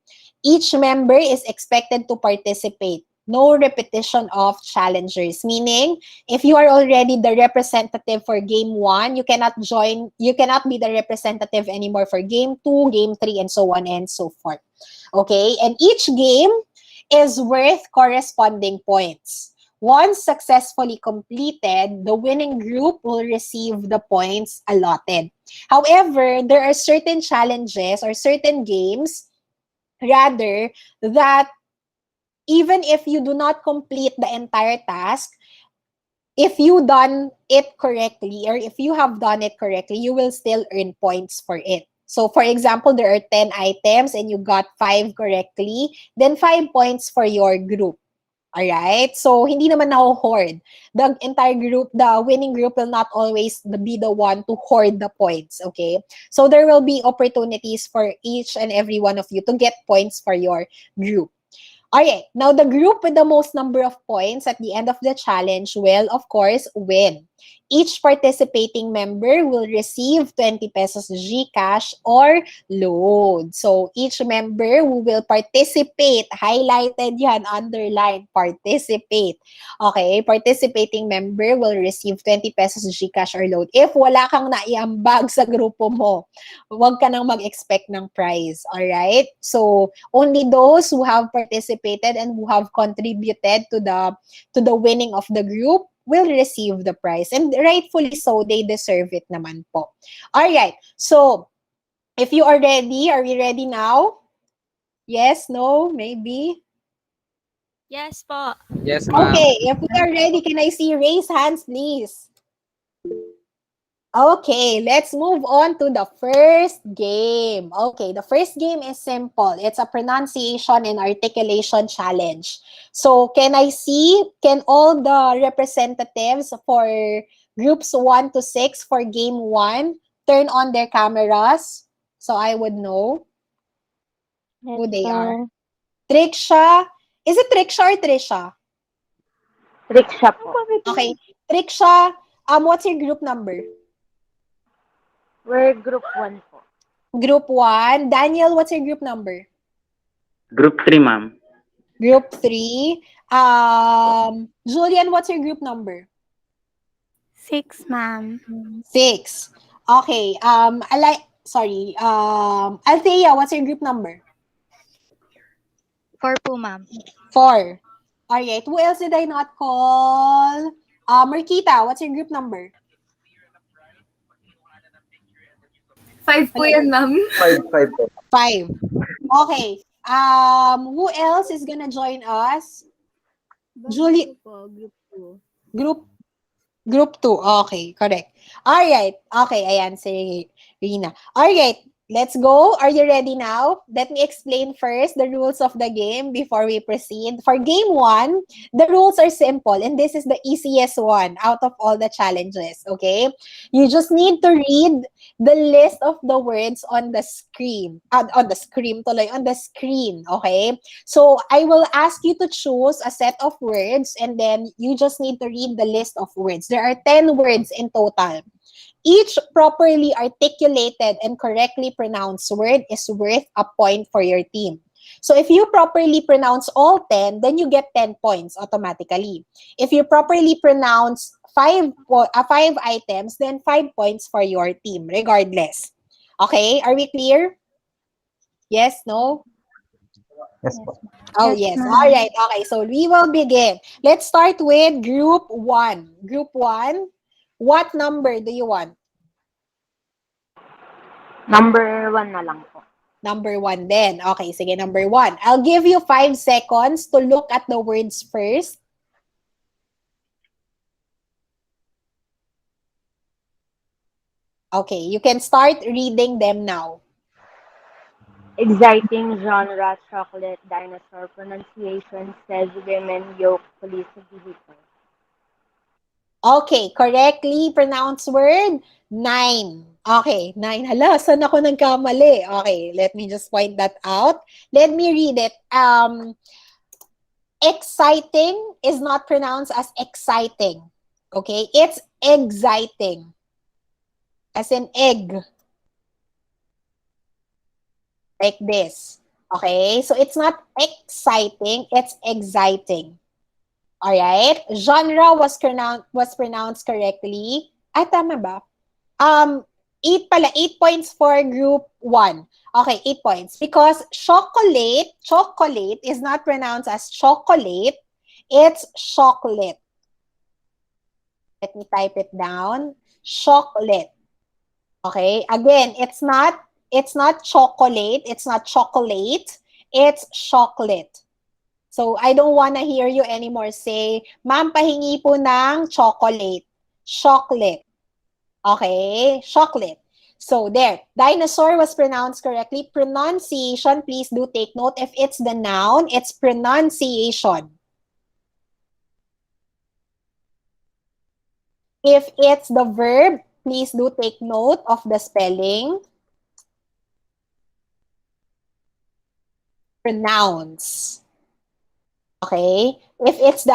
Each member is expected to participate. No repetition of challengers, meaning if you are already the representative for game 1, you cannot be the representative anymore for game 2, game 3, and so on and so forth. Okay, and each game is worth corresponding points. Once successfully completed, the winning group will receive the points allotted. However, there are certain challenges or certain games, rather, that even if you do not complete the entire task, if you done it correctly or if you have done it correctly, you will still earn points for it. So for example, there are 10 items and you got 5 correctly, then 5 points for your group. Alright? So hindi naman na-hoard. The entire group, the winning group will not always be the one to hoard the points. Okay? So there will be opportunities for each and every one of you to get points for your group. Alright, now the group with the most number of points at the end of the challenge will, of course, win. Each participating member will receive 20 pesos GCash or load. So each member who will participate, highlighted yan, underline, participate. Okay, participating member will receive 20 pesos GCash or load. If wala kang naiambag sa grupo mo, huwag ka nang mag-expect ng prize. Alright? So only those who have participated and who have contributed to the winning of the group will receive the prize. And rightfully so, they deserve it naman po. Alright, so if you are ready, are we ready now? Yes, no, maybe? Yes po. Yes, ma'am. Okay, if we are ready, can I see raise hands, please? Okay, let's move on to the first game. Okay, the first game is simple. It's a pronunciation and articulation challenge. So, can all the representatives for groups 1 to 6 for game 1 turn on their cameras so I would know Yes, who they are? sir. Triksha, is it Triksha or Trisha? Rickshaw po. Okay, Triksha, what's your group number? We're group 1 po. Group 1. Daniel, what's your group number? Group 3, ma'am. Group 3. Julian, what's your group number? 6, ma'am. 6. Okay. Althea, what's your group number? 4 po, ma'am. 4. Alright. Who else did I not call? Marquita, what's your group number? 5 po yan, ma'am. 5 po. 5. Okay. Who else is gonna join us? Julie. Group 2. Okay, correct. Alright. Okay, ayan, si Rina. Alright, let's go. Are you ready now? Let me explain first the rules of the game before we proceed. For game 1, the rules are simple, and this is the easiest one out of all the challenges, okay? You just need to read the list of the words on the screen. On the screen, okay? So, I will ask you to choose a set of words, and then you just need to read the list of words. There are 10 words in total. Each properly articulated and correctly pronounced word is worth a point for your team. So if you properly pronounce all 10, then you get 10 points automatically. If you properly pronounce 5 items, then 5 points for your team, regardless. Okay, are we clear? Yes, no? Yes po. Oh, Yes, yes. ma'am. All right. Okay, so we will begin. Let's start with group 1. Group 1, what number do you want? Number 1 na lang po. Number 1 then. Okay, sige, number 1. I'll give you 5 seconds to look at the words first. Okay, you can start reading them now. Exciting genre, chocolate, dinosaur, pronunciation, says women, yoke, police, vehicle. Okay, correctly pronounced word, 9. Okay, 9. Hala, saan ako nagkamali? Okay, let me just point that out. Let me read it. Exciting is not pronounced as exciting. Okay, it's exciting. As in egg. Like this. Okay, so it's not exciting, it's exciting. Alright? Genre was pronounced correctly. Tama ba? 8 pala. 8 points for group 1. Okay, 8 points. Because chocolate is not pronounced as chocolate. It's chocolate. Let me type it down. Chocolate. Okay? Again, it's not chocolate. It's not chocolate. It's chocolate. So, I don't wanna hear you anymore say, ma'am, pahingi po ng chocolate. Chocolate. Okay? Chocolate. So, there. Dinosaur was pronounced correctly. Pronunciation, please do take note. If it's the noun, it's pronunciation. If it's the verb, please do take note of the spelling. Pronounce. Okay? If it's the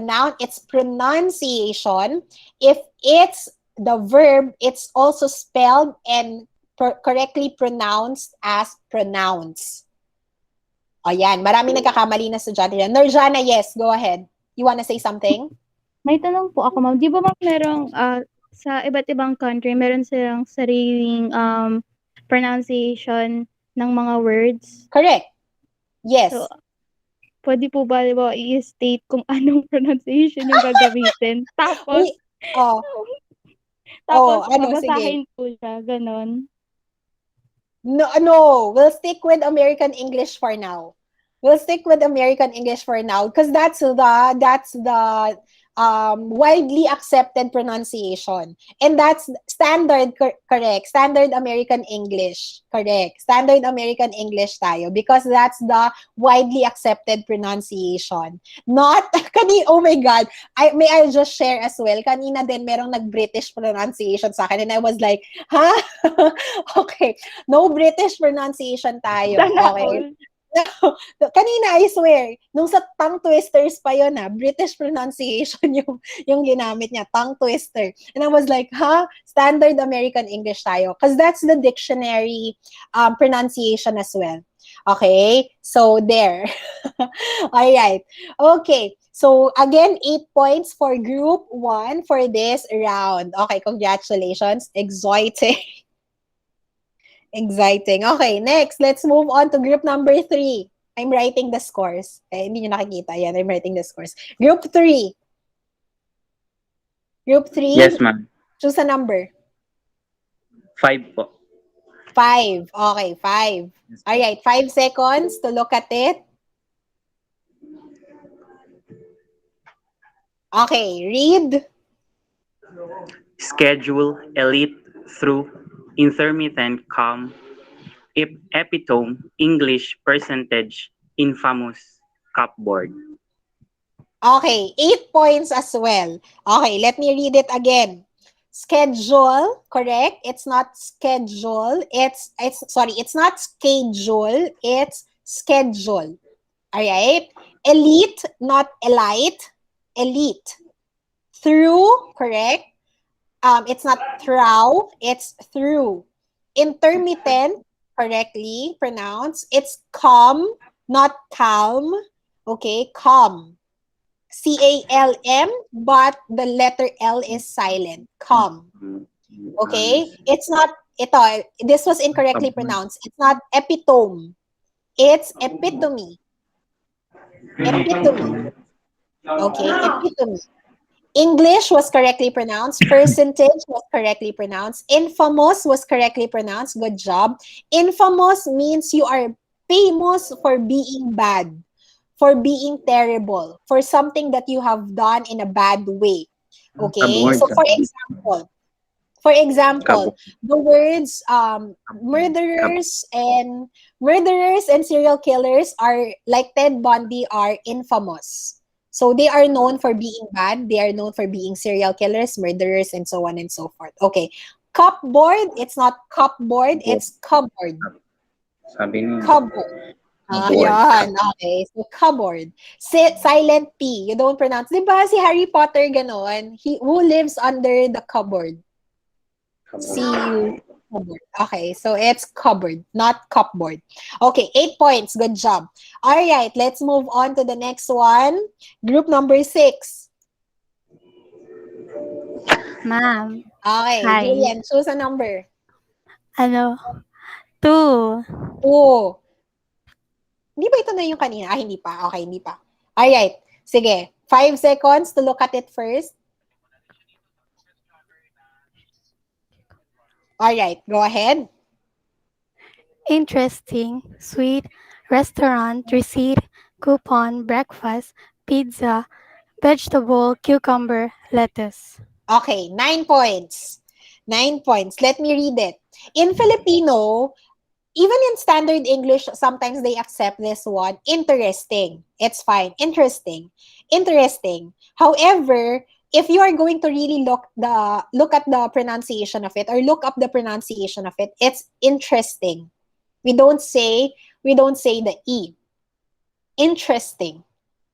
noun, it's pronunciation. If it's the verb, it's also spelled and correctly pronounced as pronounce. Ayan, maraming nagkakamali na estudyante dyan. Norjana, yes, go ahead. You wanna say something? May tanong po ako, ma'am. Di ba ma'am merong, sa iba't ibang country, meron silang sariling pronunciation ng mga words? Correct. Yes. So, pwede po ba, i-state kung anong pronunciation yung gagamitin? Tapos, sige. babasahin po siya, ganon. No. We'll stick with American English for now. Because that's the widely accepted pronunciation. And that's standard, correct. Standard American English. Correct. Standard American English tayo. Because that's the widely accepted pronunciation. Not, oh my God. May I just share as well? Kanina din merong nag-British pronunciation sa akin. And I was like, huh? Okay. No British pronunciation tayo. Okay. Kanina, I swear, nung sa tongue twisters pa yun, British pronunciation yung ginamit niya, tongue twister. And I was like, standard American English tayo. Because that's the dictionary pronunciation as well. Okay? So, there. Alright. Okay. So, again, 8 points for group 1 for this round. Okay, congratulations. Exciting. Okay, next, let's move on to group number 3. I'm writing the scores. Hindi nyo nakikita. Yan, I'm writing the scores. Group 3. Group 3? Yes, ma'am. Choose a number. 5 po. 5. Okay, 5. Alright, 5 seconds to look at it. Okay, read. Schedule, elite, through, intermittent, calm, epitome, English, percentage, infamous, cupboard. Okay, 8 points as well. Okay, let me read it again. Schedule, correct? It's not schedule. It's not schedule. It's schedule. All right? Elite, not elite. Elite. Through, correct? It's not through, it's through. Intermittent, correctly pronounced. It's calm, not calm. Okay, calm. CALM, but the letter L is silent. Calm. Okay? It's not, this was incorrectly pronounced. It's not epitome. It's epitome. Epitome. Okay, epitome. English was correctly pronounced. Percentage was correctly pronounced. Infamous was correctly pronounced. Good job. Infamous means you are famous for being bad, for being terrible, for something that you have done in a bad way. Okay? So, for example, For example, Kabo. the words murderers and serial killers are like Ted Bundy are infamous. So they are known for being bad. They are known for being serial killers, murderers, and so on and so forth. Okay. Cupboard, it's not cupboard, it's cupboard. Sabi niya. Cupboard. Cupboard. Yan. Okay. So, cupboard. Silent P. You don't pronounce. Di ba si Harry Potter ganon? Who lives under the cupboard? C-U. Cupboard. Okay. So, it's cupboard, not cupboard. Okay. 8 points. Good job. All right. Let's move on to the next one. Group number 6. Ma'am. Okay. Hi. Julian, choose a number. 2. 2. Hindi ba ito na yung kanina? Hindi pa. Okay, hindi pa. Alright. Sige. 5 seconds to look at it first. Alright. Go ahead. Interesting, sweet, restaurant, receipt, coupon, breakfast, pizza, vegetable, cucumber, lettuce. Okay. 9 points. 9 points. Let me read it. In Filipino, even in standard English, sometimes they accept this one. Interesting. It's fine. Interesting. Interesting. However, if you are going to really look at the pronunciation of it or look up the pronunciation of it, it's interesting. We don't say the E. Interesting.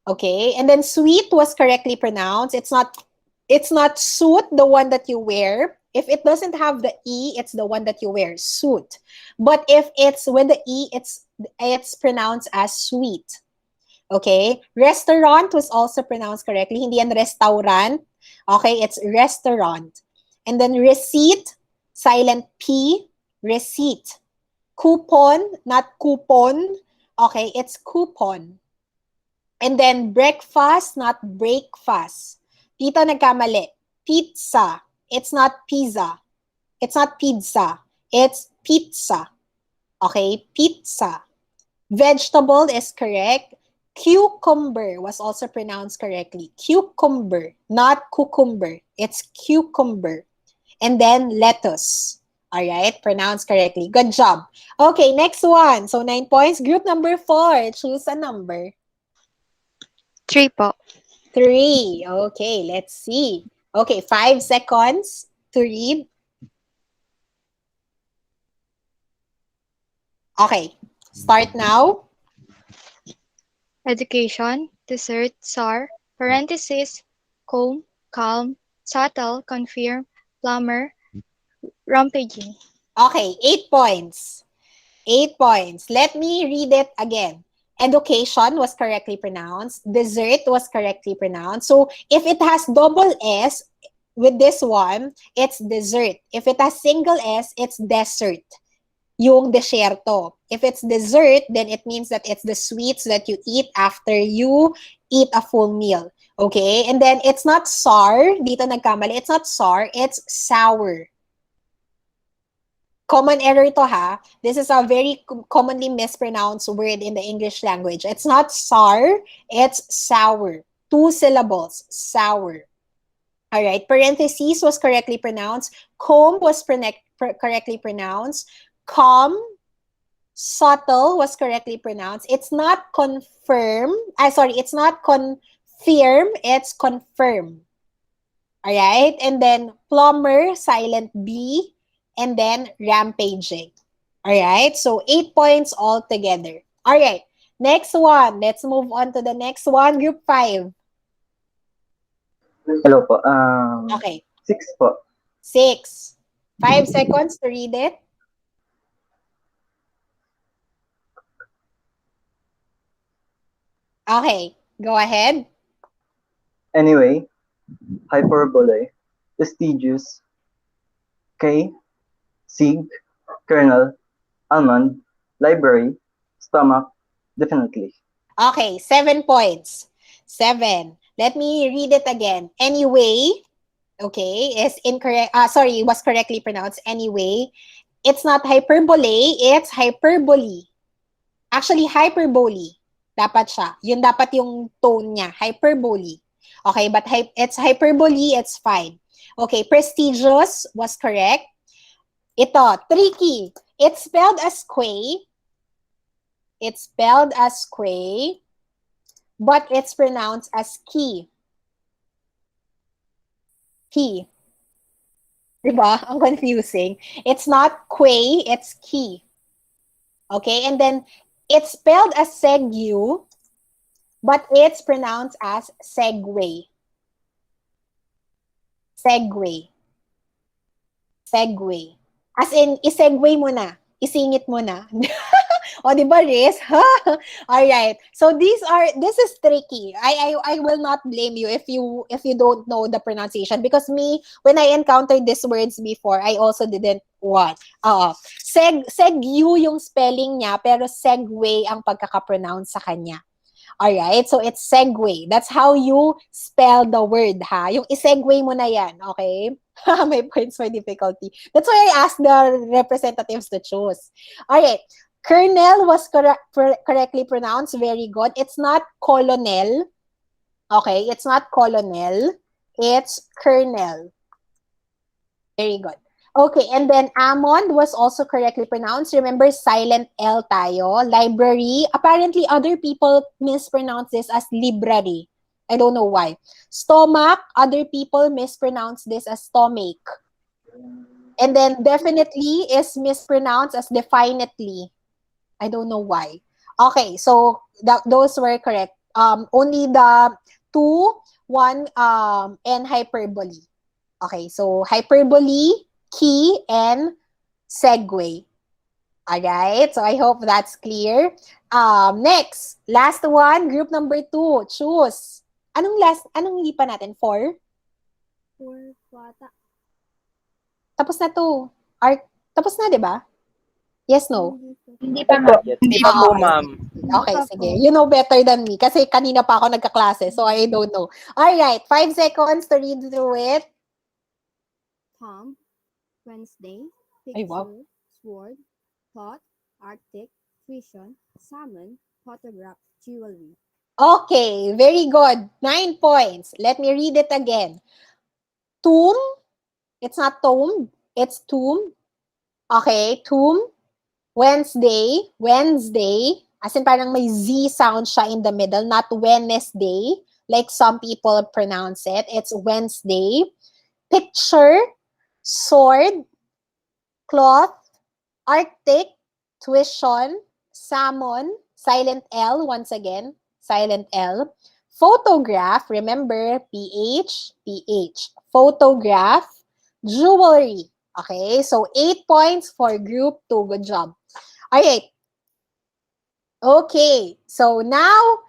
Okay? And then sweet was correctly pronounced. It's not suit, the one that you wear. If it doesn't have the E, it's the one that you wear, suit. But if it's with the E, it's pronounced as sweet. Okay? Restaurant was also pronounced correctly. Hindi yan restaurant. Okay? It's restaurant. And then receipt, silent P, receipt. Coupon, not coupon. Okay? It's coupon. And then breakfast, not breakfast. Dito nagkamali. Pizza. It's not pizza. It's not pizza. It's pizza. Okay? Pizza. Vegetable is correct. Cucumber was also pronounced correctly. Cucumber, not cucumber. It's cucumber. And then lettuce. Alright? Pronounced correctly. Good job. Okay, next one. So 9 points. Group number 4. Choose a number. 3 po. 3. Okay, let's see. Okay, 5 seconds to read. Okay, start now. Education, dessert, SAR, parenthesis, comb, calm, subtle, confirm, plumber, rampaging. Okay, 8 points. 8 points. Let me read it again. Education was correctly pronounced. Dessert was correctly pronounced. So, if it has double S, with this one, it's dessert. If it has single S, it's dessert. Yung desierto. If it's dessert, then it means that it's the sweets that you eat after you eat a full meal. Okay? And then, it's not sour. Dito nagkamali. It's not sour. It's sour. Common error to ha. This is a very commonly mispronounced word in the English language. It's not sour, it's sour. 2 syllables, sour. All right, parentheses was correctly pronounced. Comb was correctly pronounced. Calm, subtle was correctly pronounced. It's not it's not confirm, it's confirm. All right, and then plumber, silent B. And then rampaging. All right? So 8 points all together. All right. Next one. Let's move on to the next one. Group 5. Hello po. Okay. 6 po. 6. 5 seconds to read it. Okay. Go ahead. Anyway, hyperbole, prestigious, K, Sig, kernel, almond, library, stomach, definitely. Okay, 7 points. 7. Let me read it again. Anyway, okay, is incorrect. Was correctly pronounced anyway. It's not hyperbole, it's hyperbole. Actually, hyperbole. Dapat siya. Yun dapat yung tone niya. Hyperbole. Okay, but it's hyperbole, it's fine. Okay, prestigious was correct. Ito, tricky. It's spelled as quay. It's spelled as quay, but it's pronounced as key. Key. Diba? Ang confusing. It's not quay, it's key. Okay, and then it's spelled as segue, but it's pronounced as segway. Segway. Segway. As in, isegue mo na. Isingit mo na. O, di ba, Riz? Alright. So, this is tricky. I will not blame you if you don't know the pronunciation. Because me, when I encountered these words before, I also didn't what? Segue yung spelling niya, pero segue ang pagkakapronounce sa kanya. Alright? So, it's segue. That's how you spell the word, ha? Yung isegue mo na yan, okay? May points for difficulty. That's why I asked the representatives to choose. Alright. Colonel was correctly pronounced. Very good. It's not colonel. Okay? It's not colonel. It's colonel. Very good. Okay, and then Amond was also correctly pronounced. Remember, silent L tayo. Library. Apparently, other people mispronounce this as library. I don't know why. Stomach. Other people mispronounce this as stomach. And then definitely is mispronounced as definitely. I don't know why. Okay, so those were correct. Only the 2, 1, and hyperbole. Okay, so hyperbole, key, and segue. Alright, so I hope that's clear. Next, last one, group number 2. Choose. Anong lipa natin? 4? 4 kwata. Tapos na to. Tapos na, di ba? Yes, no? Hindi pa nga. Hindi pa po, ma'am. Okay, sige. You know better than me kasi kanina pa ako nagkaklase, so I don't know. Alright, 5 seconds to read through it. Thumb, Wednesday, Ay, wow. picture, sword, thought, Arctic, vision, salmon, photograph, jewelry. Okay, very good. 9 points. Let me read it again. Tomb, it's not tomb, it's tomb. Okay, tomb. Wednesday, as in parang may Z sound siya in the middle, not Wednesday, like some people pronounce it. It's Wednesday. Picture, sword, cloth, Arctic, tuition, salmon, silent L, once again, silent L. Photograph, remember, PH, photograph, jewelry. Okay, so 8 points for group 2. Good job. Alright. Okay, so now,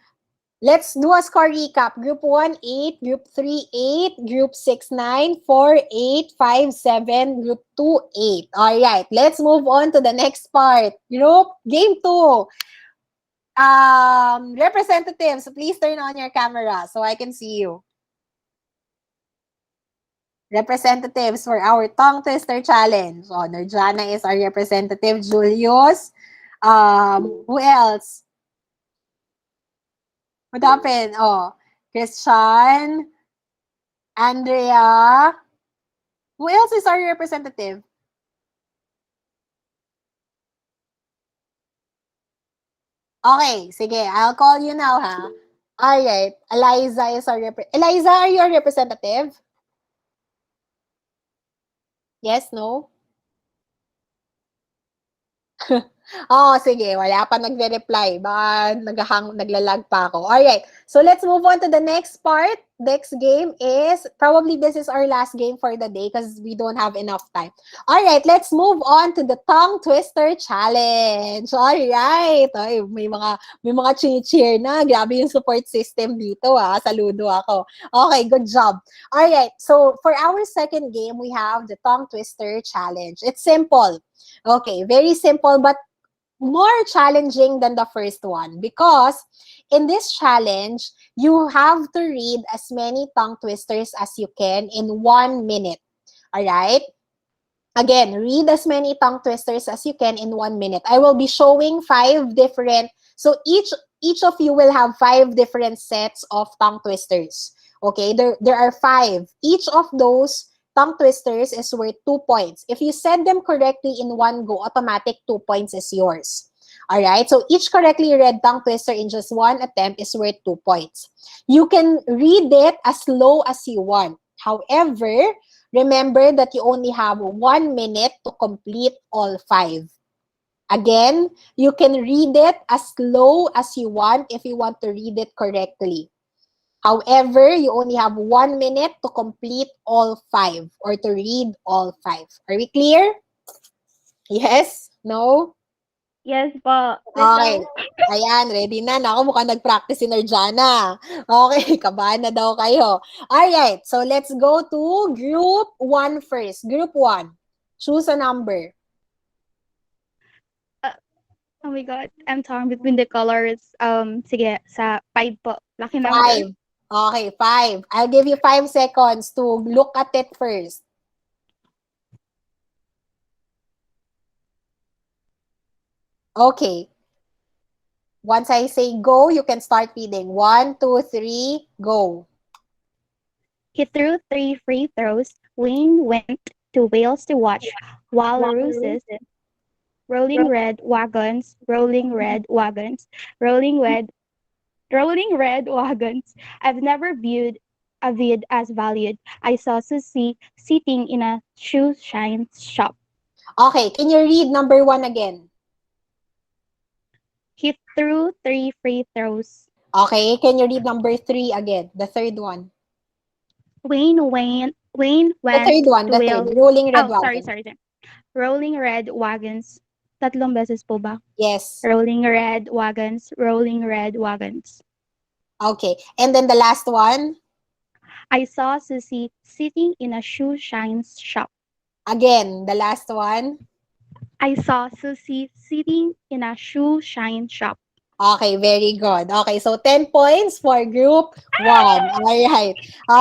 let's do a score recap. Group 1, 8. Group 3, 8. Group 6, 9. 4, 8. 5, 7. Group 2, 8. Alright, let's move on to the next part. Game 2. Representatives, please turn on your camera so I can see you. Representatives for our tongue twister challenge. Oh, Nerjana is our representative. Julius. Who else? What happened? Oh, Christian. Andrea. Who else is our representative? Okay, sige. I'll call you now, ha? Alright. Eliza is our Eliza, are you our representative? Yes, no? Sige. Wala pa nagre-reply. Baka naglalag pa ako. Alright. So, let's move on to the next part. Next game is, probably this is our last game for the day because we don't have enough time. Alright, let's move on to the tongue twister challenge. Alright. Ay, may mga cheer na. Grabe yung support system dito, ha. Saludo ako. Okay, good job. Alright, so for our second game, we have the tongue twister challenge. It's simple. Okay, very simple, but more challenging than the first one because in this challenge, you have to read as many tongue twisters as you can in 1 minute. All right? Again, read as many tongue twisters as you can in 1 minute. I will be showing 5 different, so each of you will have 5 different sets of tongue twisters. Okay? There are 5. Each of those tongue twisters is worth 2 points. If you said them correctly in one go, automatic 2 points is yours. Alright, so each correctly read tongue twister in just one attempt is worth 2 points. You can read it as low as you want. However, remember that you only have 1 minute to complete all 5. Again, you can read it as low as you want if you want to read it correctly. However, you only have 1 minute to complete all 5 or to read all 5. Are we clear? Yes? No? Yes po. Let's Okay. go. Ayan, ready na. Naku, mukhang nag-practice si Nerjana. Okay, kabahan na daw kayo. Alright, so let's go to group 1 first. Group 1. Choose a number. Oh my God. I'm torn between the colors. Sige, sa 5 po. Lucky number. 5. Okay, 5. I'll give you 5 seconds to look at it first. Okay. Once I say go, you can start reading. 1, 2, 3, go. He threw 3 free throws. Wayne went to Wales to watch walruses, rolling red wagons, rolling red wagons, rolling red wagons. I've never viewed a vid as valued. I saw Susie sitting in a shoe shine shop. Okay, can you read number 1 again? He threw 3 free throws. Okay, can you read number 3 again? The third one. Wayne The went third one, to the Wales. third. Rolling red Oh, wagon. sorry. Rolling red wagons. Tatlong beses po ba? Yes. Rolling red wagons, rolling red wagons. Okay, and then the last one? I saw Susie sitting in a shoe shine shop. Again, the last one? I saw Susie sitting in a shoe shine shop. Okay, very good. Okay, so 10 points for group 1. All right.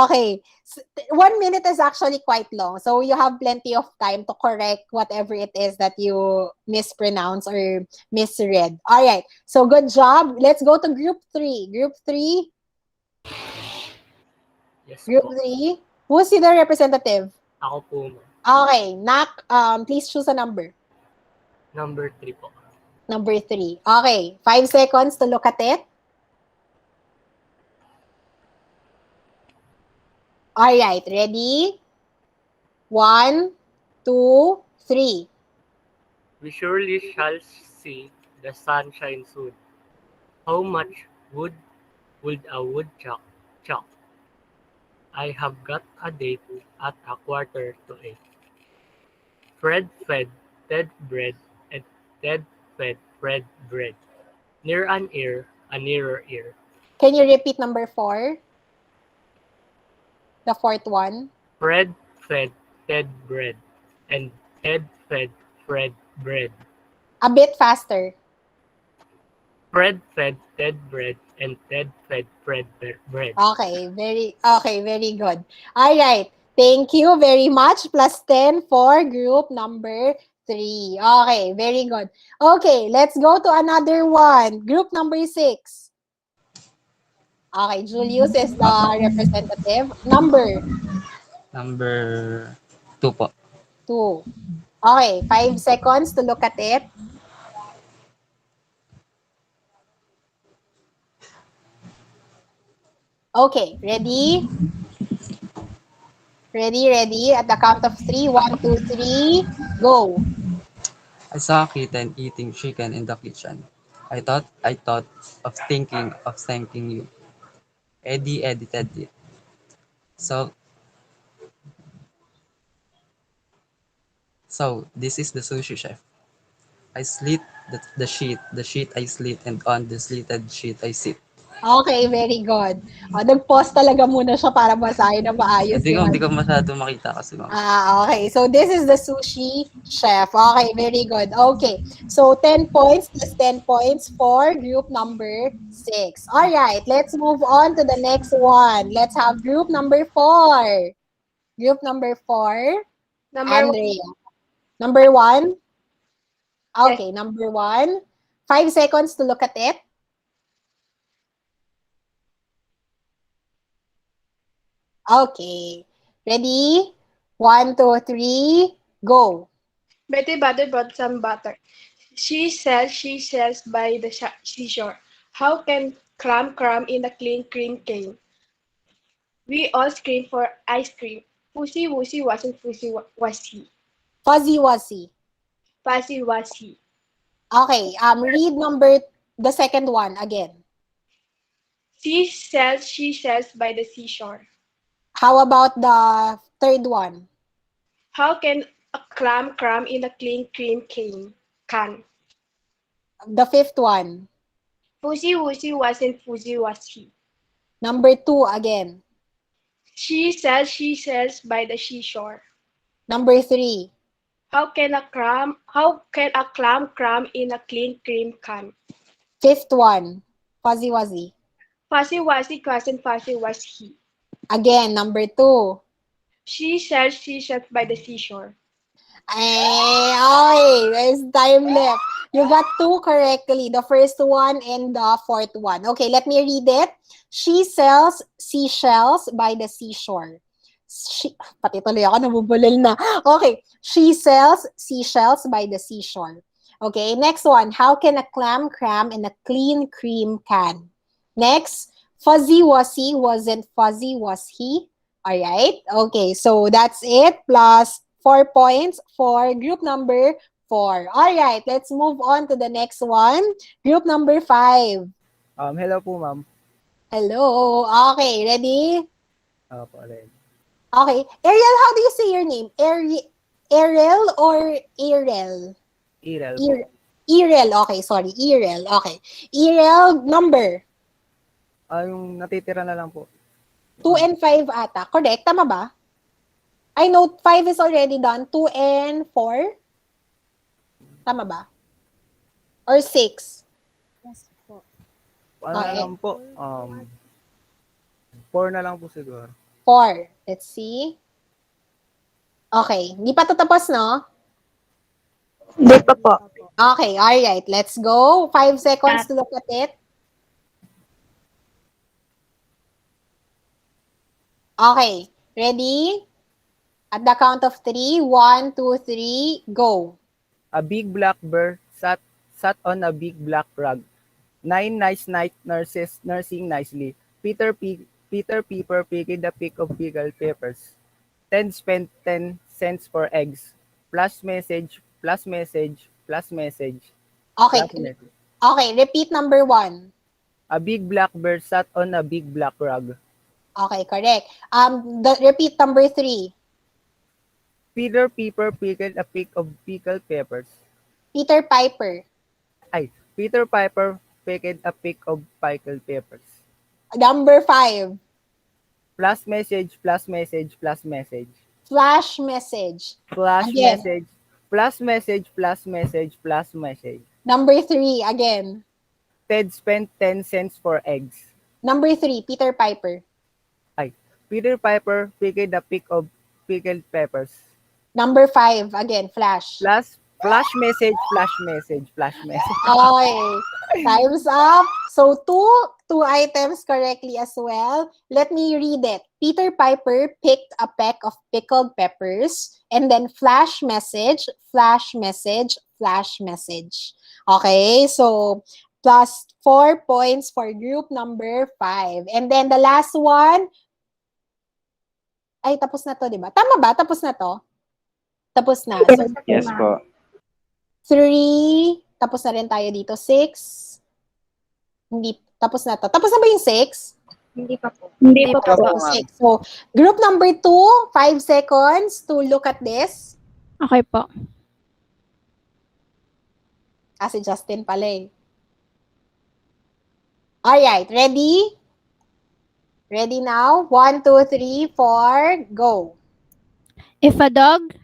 Okay. 1 minute is actually quite long. So you have plenty of time to correct whatever it is that you mispronounce or misread. All right. So good job. Let's go to group 3. Group 3. Yes Group po. 3. Who's the representative? Ako po, ma'am. Okay. Nak, please choose a number. Number 3 po. Number 3. Okay. 5 seconds to look at it. All right. Ready? 1, 2, 3. We surely shall see the sunshine soon. How much wood would a woodchuck chuck? I have got a date at 7:45. Fred fed Ted bread, and Ted fed Fred bread. Near an ear, a nearer ear. Can you repeat number 4? The fourth one. Fred fed Ted bread, and Ted fed Fred bread. A bit faster. Fred fed Ted bread, and Ted fed Fred bread. Okay, very good. All right. Thank you very much. Plus 10 for group number 3. Okay, very good. Okay, let's go to another one. Group number 6. Okay, Julius is the representative. Number Number 2 po. 2. Okay, 5 seconds to look at it. Okay, ready? Ready? At the count of 3. 1, 2, 3. Go. I saw a kitten eating chicken in the kitchen. I thought of thanking you. Eddie edited it. So so this is the sushi chef. I slit the sheet I slit, and on the slitted sheet I sit. Okay, very good. Nag-pause talaga muna siya para basahin na maayos Hindi ko yung hindi ko masyado makita kasi ma'am. okay. So, this is the sushi chef. Okay, very good. Okay. So, 10 points plus 10 points for group number 6. All right, let's move on to the next one. Let's have group number 4. Group number 4, Number 1. Andrea. Number 1? Yes. Okay, number 1. 5 seconds to look at it. Okay. Ready? 1, 2, 3, go. Betty Butter brought some butter. She sells by the seashore. How can cram in a clean cream cane? We all scream for ice cream. Pussy Wussy wasn't Pussy was he. Fuzzy Wuzzy. Fussy was he. Okay, read the second one again. She sells by the seashore. How about the third one? How can a cram in a clean cream cane? Can. The fifth one. Pussy Wussy wasn't Pussy was he. Number 2 again. She sells by the seashore. Number 3. How can a clam in a clean cream can? Fifth one. Fuzzy Wuzzy. Fussy Wussy wasn't Fussy was he. Again, number 2. She sells by the seashore. Okay, there's time left. You got 2 correctly. The first one and the fourth one. Okay, let me read it. She sells seashells by the seashore. Pati tuloy ako, nabubulol na. Okay, she sells seashells by the seashore. Okay, next one. How can a clam cram in a clean cream can? Next, Fuzzy Wuzzy wasn't Fuzzy was he? All right. Okay, so that's it. Plus 4 points for group number 4. All right, let's move on to the next one. Group number 5. Hello po, ma'am. Hello. Okay, ready? Opo, ready. Okay. Ariel, how do you say your name? Ariel or Ariel? Irel po. Irel. Okay, sorry. Irel. Okay. Irel, number? Yung natitira na lang po. 2 and 5 ata. Correct? Tama ba? I know 5 is already done. 2 and 4? Tama ba? Or 6? Yes po. Ano na lang po? 4 na lang po siguro. 4. Let's see. Okay. Hindi pa ito tapos, no? Hindi pa po. Okay. Alright. Let's go. 5 seconds to look at it. Okay. Ready? At the count of 3. 1, 2, 3, go. A big black bird sat on a big black rug. 9 nice night nurses nursing nicely. Peter Piper picked a pick of pickled peppers. 10 spent 10 cents for eggs. Plus message, plus message, plus message. Okay. Plus message. Okay. Repeat number 1. A big black bird sat on a big black rug. Okay, correct. Repeat number 3. Peter Piper picked a pick of pickled peppers. Peter Piper. Peter Piper picked a pick of pickled peppers. Number 5. Plus message, plus message, plus message. Flash message. Flash Again. message, plus message, plus message, plus message. Number 3, again. Ted spent 10 cents for eggs. Number 3, Peter Piper. Peter Piper picked a pick of pickled peppers. Number 5, again, flash. Flash message, flash message, flash message. Okay. Time's up. So, two items correctly as well. Let me read it. Peter Piper picked a peck of pickled peppers and then flash message, flash message, flash message. Okay, so plus 4 points for group number 5. And then the last one, ay, tapos na to, di ba? Tama ba? Tapos na to? Tapos na. So, Yes po. 3, tapos na rin tayo dito. 6, hindi, tapos na to. Tapos na ba yung 6? Hindi pa po. Hindi pa po. 6. So, group number 2, 5 seconds to look at this. Okay po. Kasi Justin pala eh. Alright, ready? Ready now? 1, 2, 3, 4, go. If a dog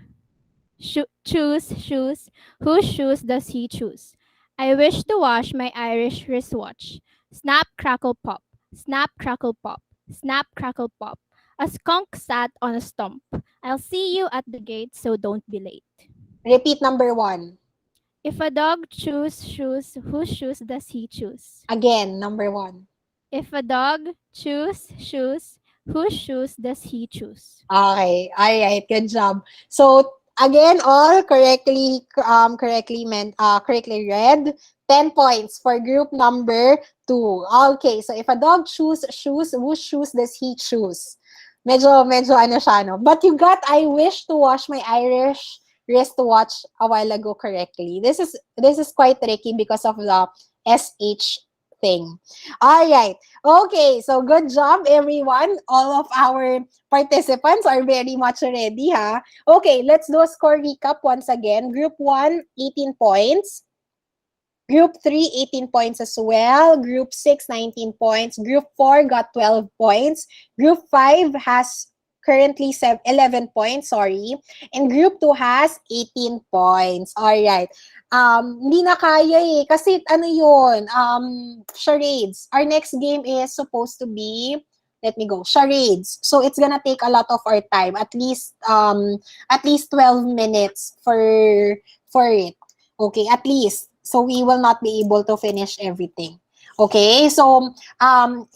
choose shoes, whose shoes does he choose? I wish to wash my Irish wristwatch. Snap, crackle, pop. Snap, crackle, pop. Snap, crackle, pop. A skunk sat on a stump. I'll see you at the gate, so don't be late. Repeat number 1. If a dog choose shoes, whose shoes does he choose? Again, number 1. If a dog choose shoes, Whose shoes does he choose? Okay. All right. Good job. So again, all correctly read. 10 points for group number 2. Okay. So if a dog choose shoes, whose shoes does he choose? Medyo ano siya, no? But you got I wish to wash my Irish wristwatch a while ago correctly. This is quite tricky because of the SH thing. All right. Okay, so good job everyone. All of our participants are very much ready, ha? Okay, let's do a score recap once again. Group 1, 18 points. Group 3, 18 points as well. Group 6, 19 points. Group 4 got 12 points. Group 5 has currently 11 points, sorry. And Group 2 has 18 points. Alright. Hindi na kaya eh. Kasi ano yun, charades. Our next game is supposed to be, let me go, charades. So it's gonna take a lot of our time. At least 12 minutes for it. Okay, at least. So we will not be able to finish everything. Okay, so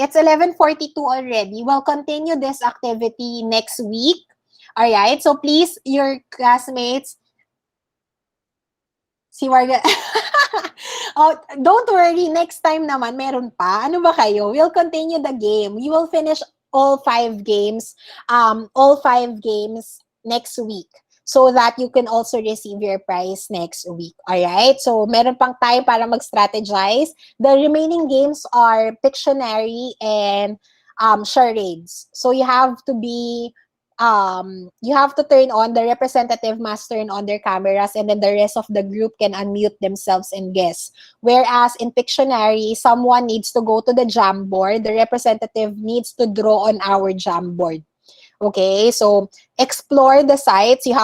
it's 11:42 already. We'll continue this activity next week. All right, so please, your classmates, si Marga, oh, don't worry, next time naman, meron pa. Ano ba kayo? We'll continue the game. We will finish all 5 games next week, so that you can also receive your prize next week. Alright? So, meron pang time para mag-strategize. The remaining games are Pictionary and charades. So, you have to turn on, the representative must turn on their cameras, and then the rest of the group can unmute themselves and guess. Whereas in Pictionary, someone needs to go to the Jamboard. The representative needs to draw on our Jamboard. Okay, so explore the sites. You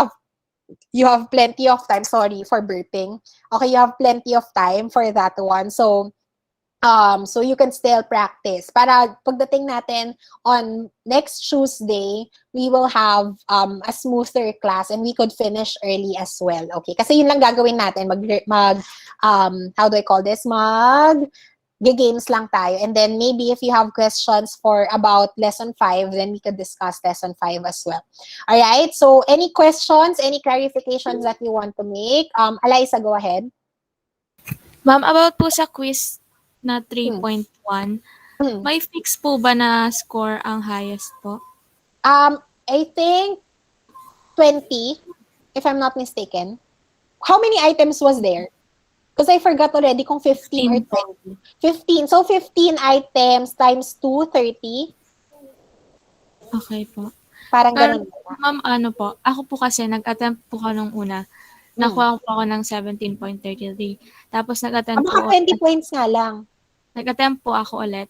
have plenty of time. Sorry for burping. Okay, you have plenty of time for that one. So you can still practice. Para pagdating natin on next Tuesday, we will have a smoother class and we could finish early as well. Okay? Kasi yun lang gagawin natin. How do I call this? Games lang tayo. And then maybe if you have questions for about lesson 5, then we could discuss lesson 5 as well. Alright? So any questions, any clarifications that you want to make? Eliza, go ahead. Ma'am, about po sa quiz na 3.1, may fix po ba na score ang highest po? I think 20, if I'm not mistaken. How many items was there? Because I forgot already kung 15 or 20. 15. So 15 items times 2, 30. Okay po. Parang Pero, ganun. ma'am, ano po, ako po kasi nag-attempt po ko nung una. Nakuha po ako ng 17.33. Tapos nag-attempt Baka po 20 points nga lang. Nag-attempt po ako ulit.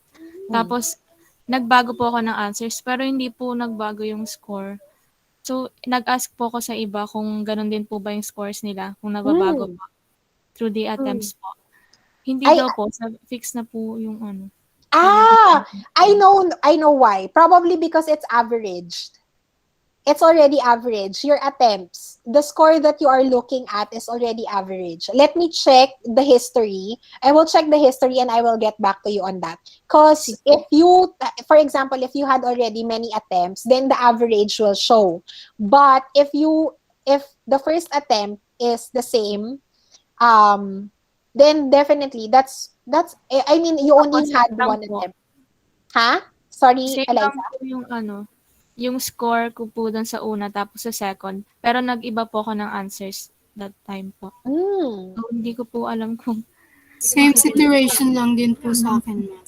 Tapos, nagbago po ako ng answers, pero hindi po nagbago yung score. So, nag-ask po ako sa iba kung ganun din po ba yung scores nila, kung nagbabago po through the attempts po. Hindi daw po, fix na po yung ano. I know why. Probably because it's averaged. It's already average. Your attempts, the score that you are looking at is already average. Let me check the history. I will check the history and I will get back to you on that. Because if you, for example, if you had already many attempts, then the average will show. But if the first attempt is the same, then definitely I mean, you only had one attempt. Ha? Sorry, Same Eliza. lang po yung yung score ko po dun sa una tapos sa second. Pero nag-iba po ako ng answers that time po. So, hindi ko po alam kung... Same situation lang din po sa akin, ma'am.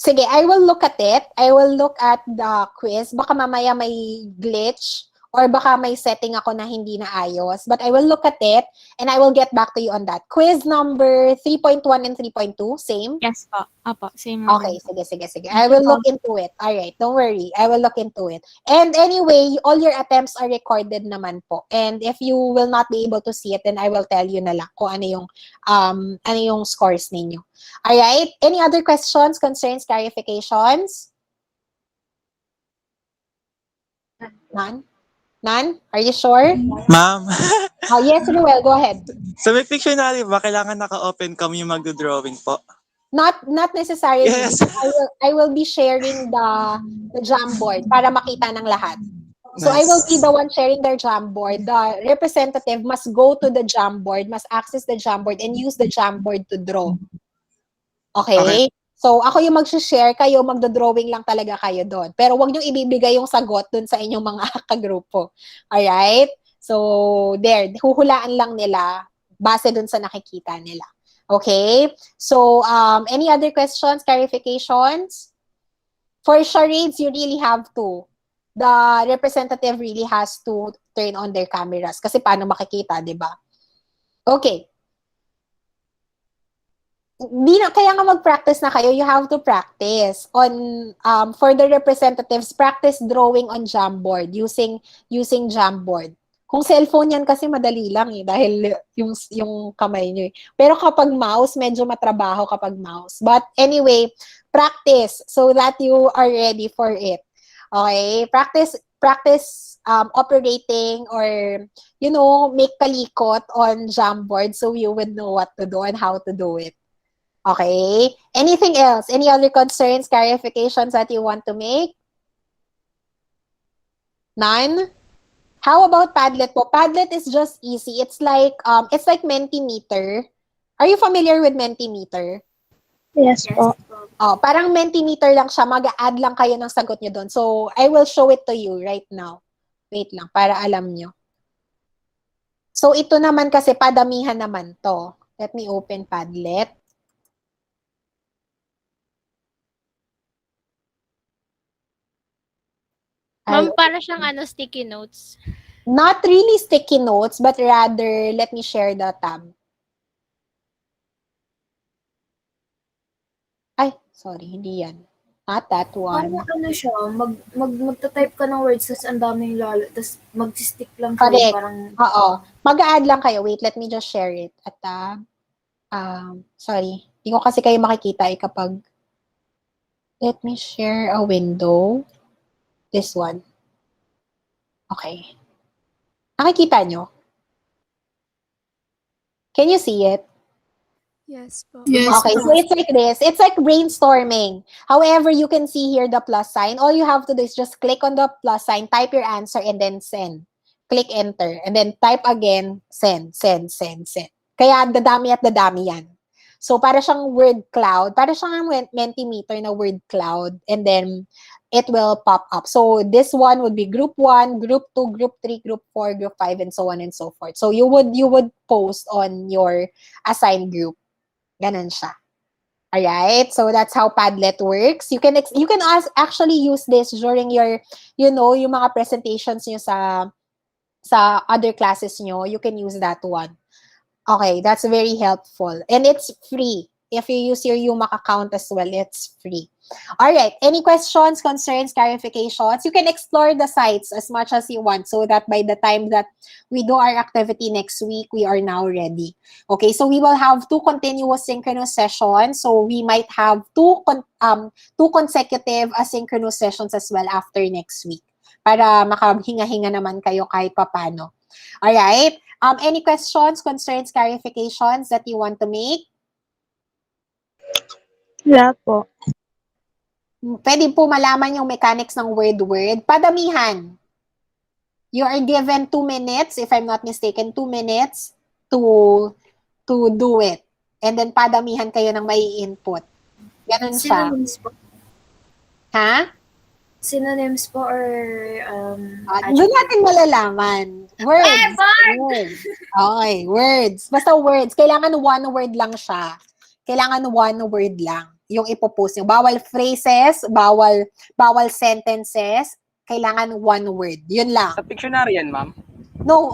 Sige, I will look at it. I will look at the quiz. Baka mamaya may glitch or baka may setting ako na hindi na ayos. But I will look at it and I will get back to you on that. Quiz number 3.1 and 3.2, same? Yes po. Apo, same. Okay, sige. I will look into it. Alright, don't worry. I will look into it. And anyway, all your attempts are recorded naman po. And if you will not be able to see it, then I will tell you na lang kung ano yung scores ninyo. Alright, any other questions, concerns, clarifications? None? Are you sure? Ma'am. Yes, Ruel, go ahead. Sa may Pictionary ba, kailangan naka-open cam yung magdo-drawing po? Not necessarily. Yes. I will be sharing the Jamboard para makita ng lahat. So I will be Nice. the one sharing their Jamboard. The representative must go to the Jamboard, must access the Jamboard and use the Jamboard to draw. Okay? So ako yung mag-share, kayo magdo-drawing lang talaga kayo doon. Pero wag niyo ibibigay yung sagot doon sa inyong mga kagrupo. Alright? So there, huhulaan lang nila base doon sa nakikita nila. Okay? So any other questions, clarifications? For charades, you really have to. The representative really has to turn on their cameras kasi paano makikita, 'di ba? Okay. Kaya nga mag-practice na kayo, you have to practice on for the representatives, practice drawing on Jamboard using Jamboard. Kung cellphone yan kasi madali lang dahil yung kamay niyo. Pero kapag mouse, medyo matrabaho kapag mouse. But anyway, practice so that you are ready for it. Okay? Practice operating or make kalikot on Jamboard so you would know what to do and how to do it. Okay. Anything else? Any other concerns, clarifications that you want to make? None? How about Padlet po? Padlet is just easy. It's like Mentimeter. Are you familiar with Mentimeter? Yes po. Oh, parang Mentimeter lang siya. Mag-add lang kayo ng sagot nyo doon. So, I will show it to you right now. Wait lang, para alam nyo. So, ito naman kasi padamihan naman to. Let me open Padlet. Ma'am, para siyang sticky notes. Not really sticky notes, but rather, let me share the tab. Ay, sorry, hindi yan. Not that one. Ano siya, magta-type ka ng words, tapos ang daming lalo, tapos mag-stick lang siya. Correct. Parang, Oo. Mag-add lang kayo. Wait, let me just share it. At, sorry. Hindi ko kasi kayo makikita kapag, let me share a window. This one. Okay. Nakikita nyo? Can you see it? Yes po. Yes, okay, so it's like this. It's like brainstorming. However, you can see here the plus sign. All you have to do is just click on the plus sign, type your answer, and then send. Click enter. And then type again, send. Kaya dadami at dadami yan. So, para siyang word cloud. Para siyang Mentimeter na word cloud. And then, it will pop up. So, this one would be group 1, group 2, group 3, group 4, group 5, and so on and so forth. So, you would post on your assigned group. Ganon siya. Alright? So, that's how Padlet works. You can actually use this during your, yung mga presentations nyo sa other classes nyo. You can use that one. Okay, that's very helpful. And it's free. If you use your UMAC account as well, it's free. Alright, any questions, concerns, clarifications? You can explore the sites as much as you want so that by the time that we do our activity next week, we are now ready. Okay, so we will have 2 continuous synchronous sessions. So we might have 2 consecutive asynchronous sessions as well after next week para makahinga-hinga naman kayo kahit papano. Alright, any questions, concerns, clarifications that you want to make? Wala po. Pwede po malaman yung mechanics ng word-word. Padamihan. You are given 2 minutes, if I'm not mistaken, 2 minutes to do it. And then padamihan kayo ng may input. Ganun siya. synonyms po. Ha? Synonyms po or Doon natin malalaman. Words. Words. Okay, words. Basta words. Kailangan 1 word lang siya. Kailangan 1 word lang yung ipopost nyo. Bawal phrases, bawal sentences, kailangan 1 word. Yun lang. Sa Pictionary yan, ma'am? No,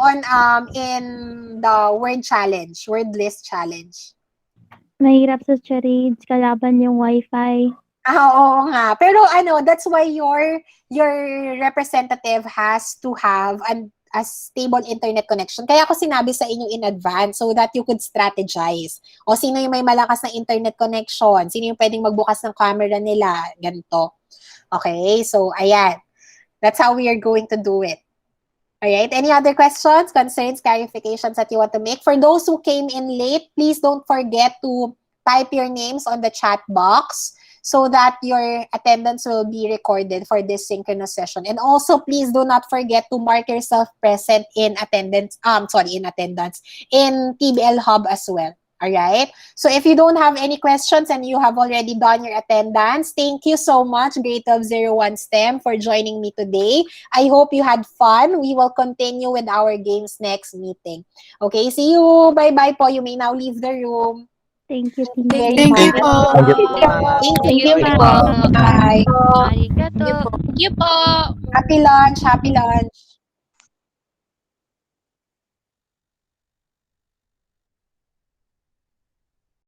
in the word challenge, word list challenge. Mahirap sa charades, kalaban yung wifi. Oo nga. Pero that's why your representative has to have a stable internet connection. Kaya ako sinabi sa inyo in advance so that you could strategize. O sino yung may malakas na internet connection? Sino yung pwedeng magbukas ng camera nila? Ganito. Okay? So, ayan. That's how we are going to do it. Alright? Any other questions, concerns, clarifications that you want to make? For those who came in late, please don't forget to type your names on the chat box so that your attendance will be recorded for this synchronous session. And also, please do not forget to mark yourself present in in TBL Hub as well. All right. So if you don't have any questions and you have already done your attendance, thank you so much, G12-01 STEM, for joining me today. I hope you had fun. We will continue with our games next meeting. Okay, see you. Bye-bye po. You may now leave the room. Thank you. Very Thank you much. po. Thank you po. po. Bye. Arigato. Thank you po. Happy lunch. Happy lunch.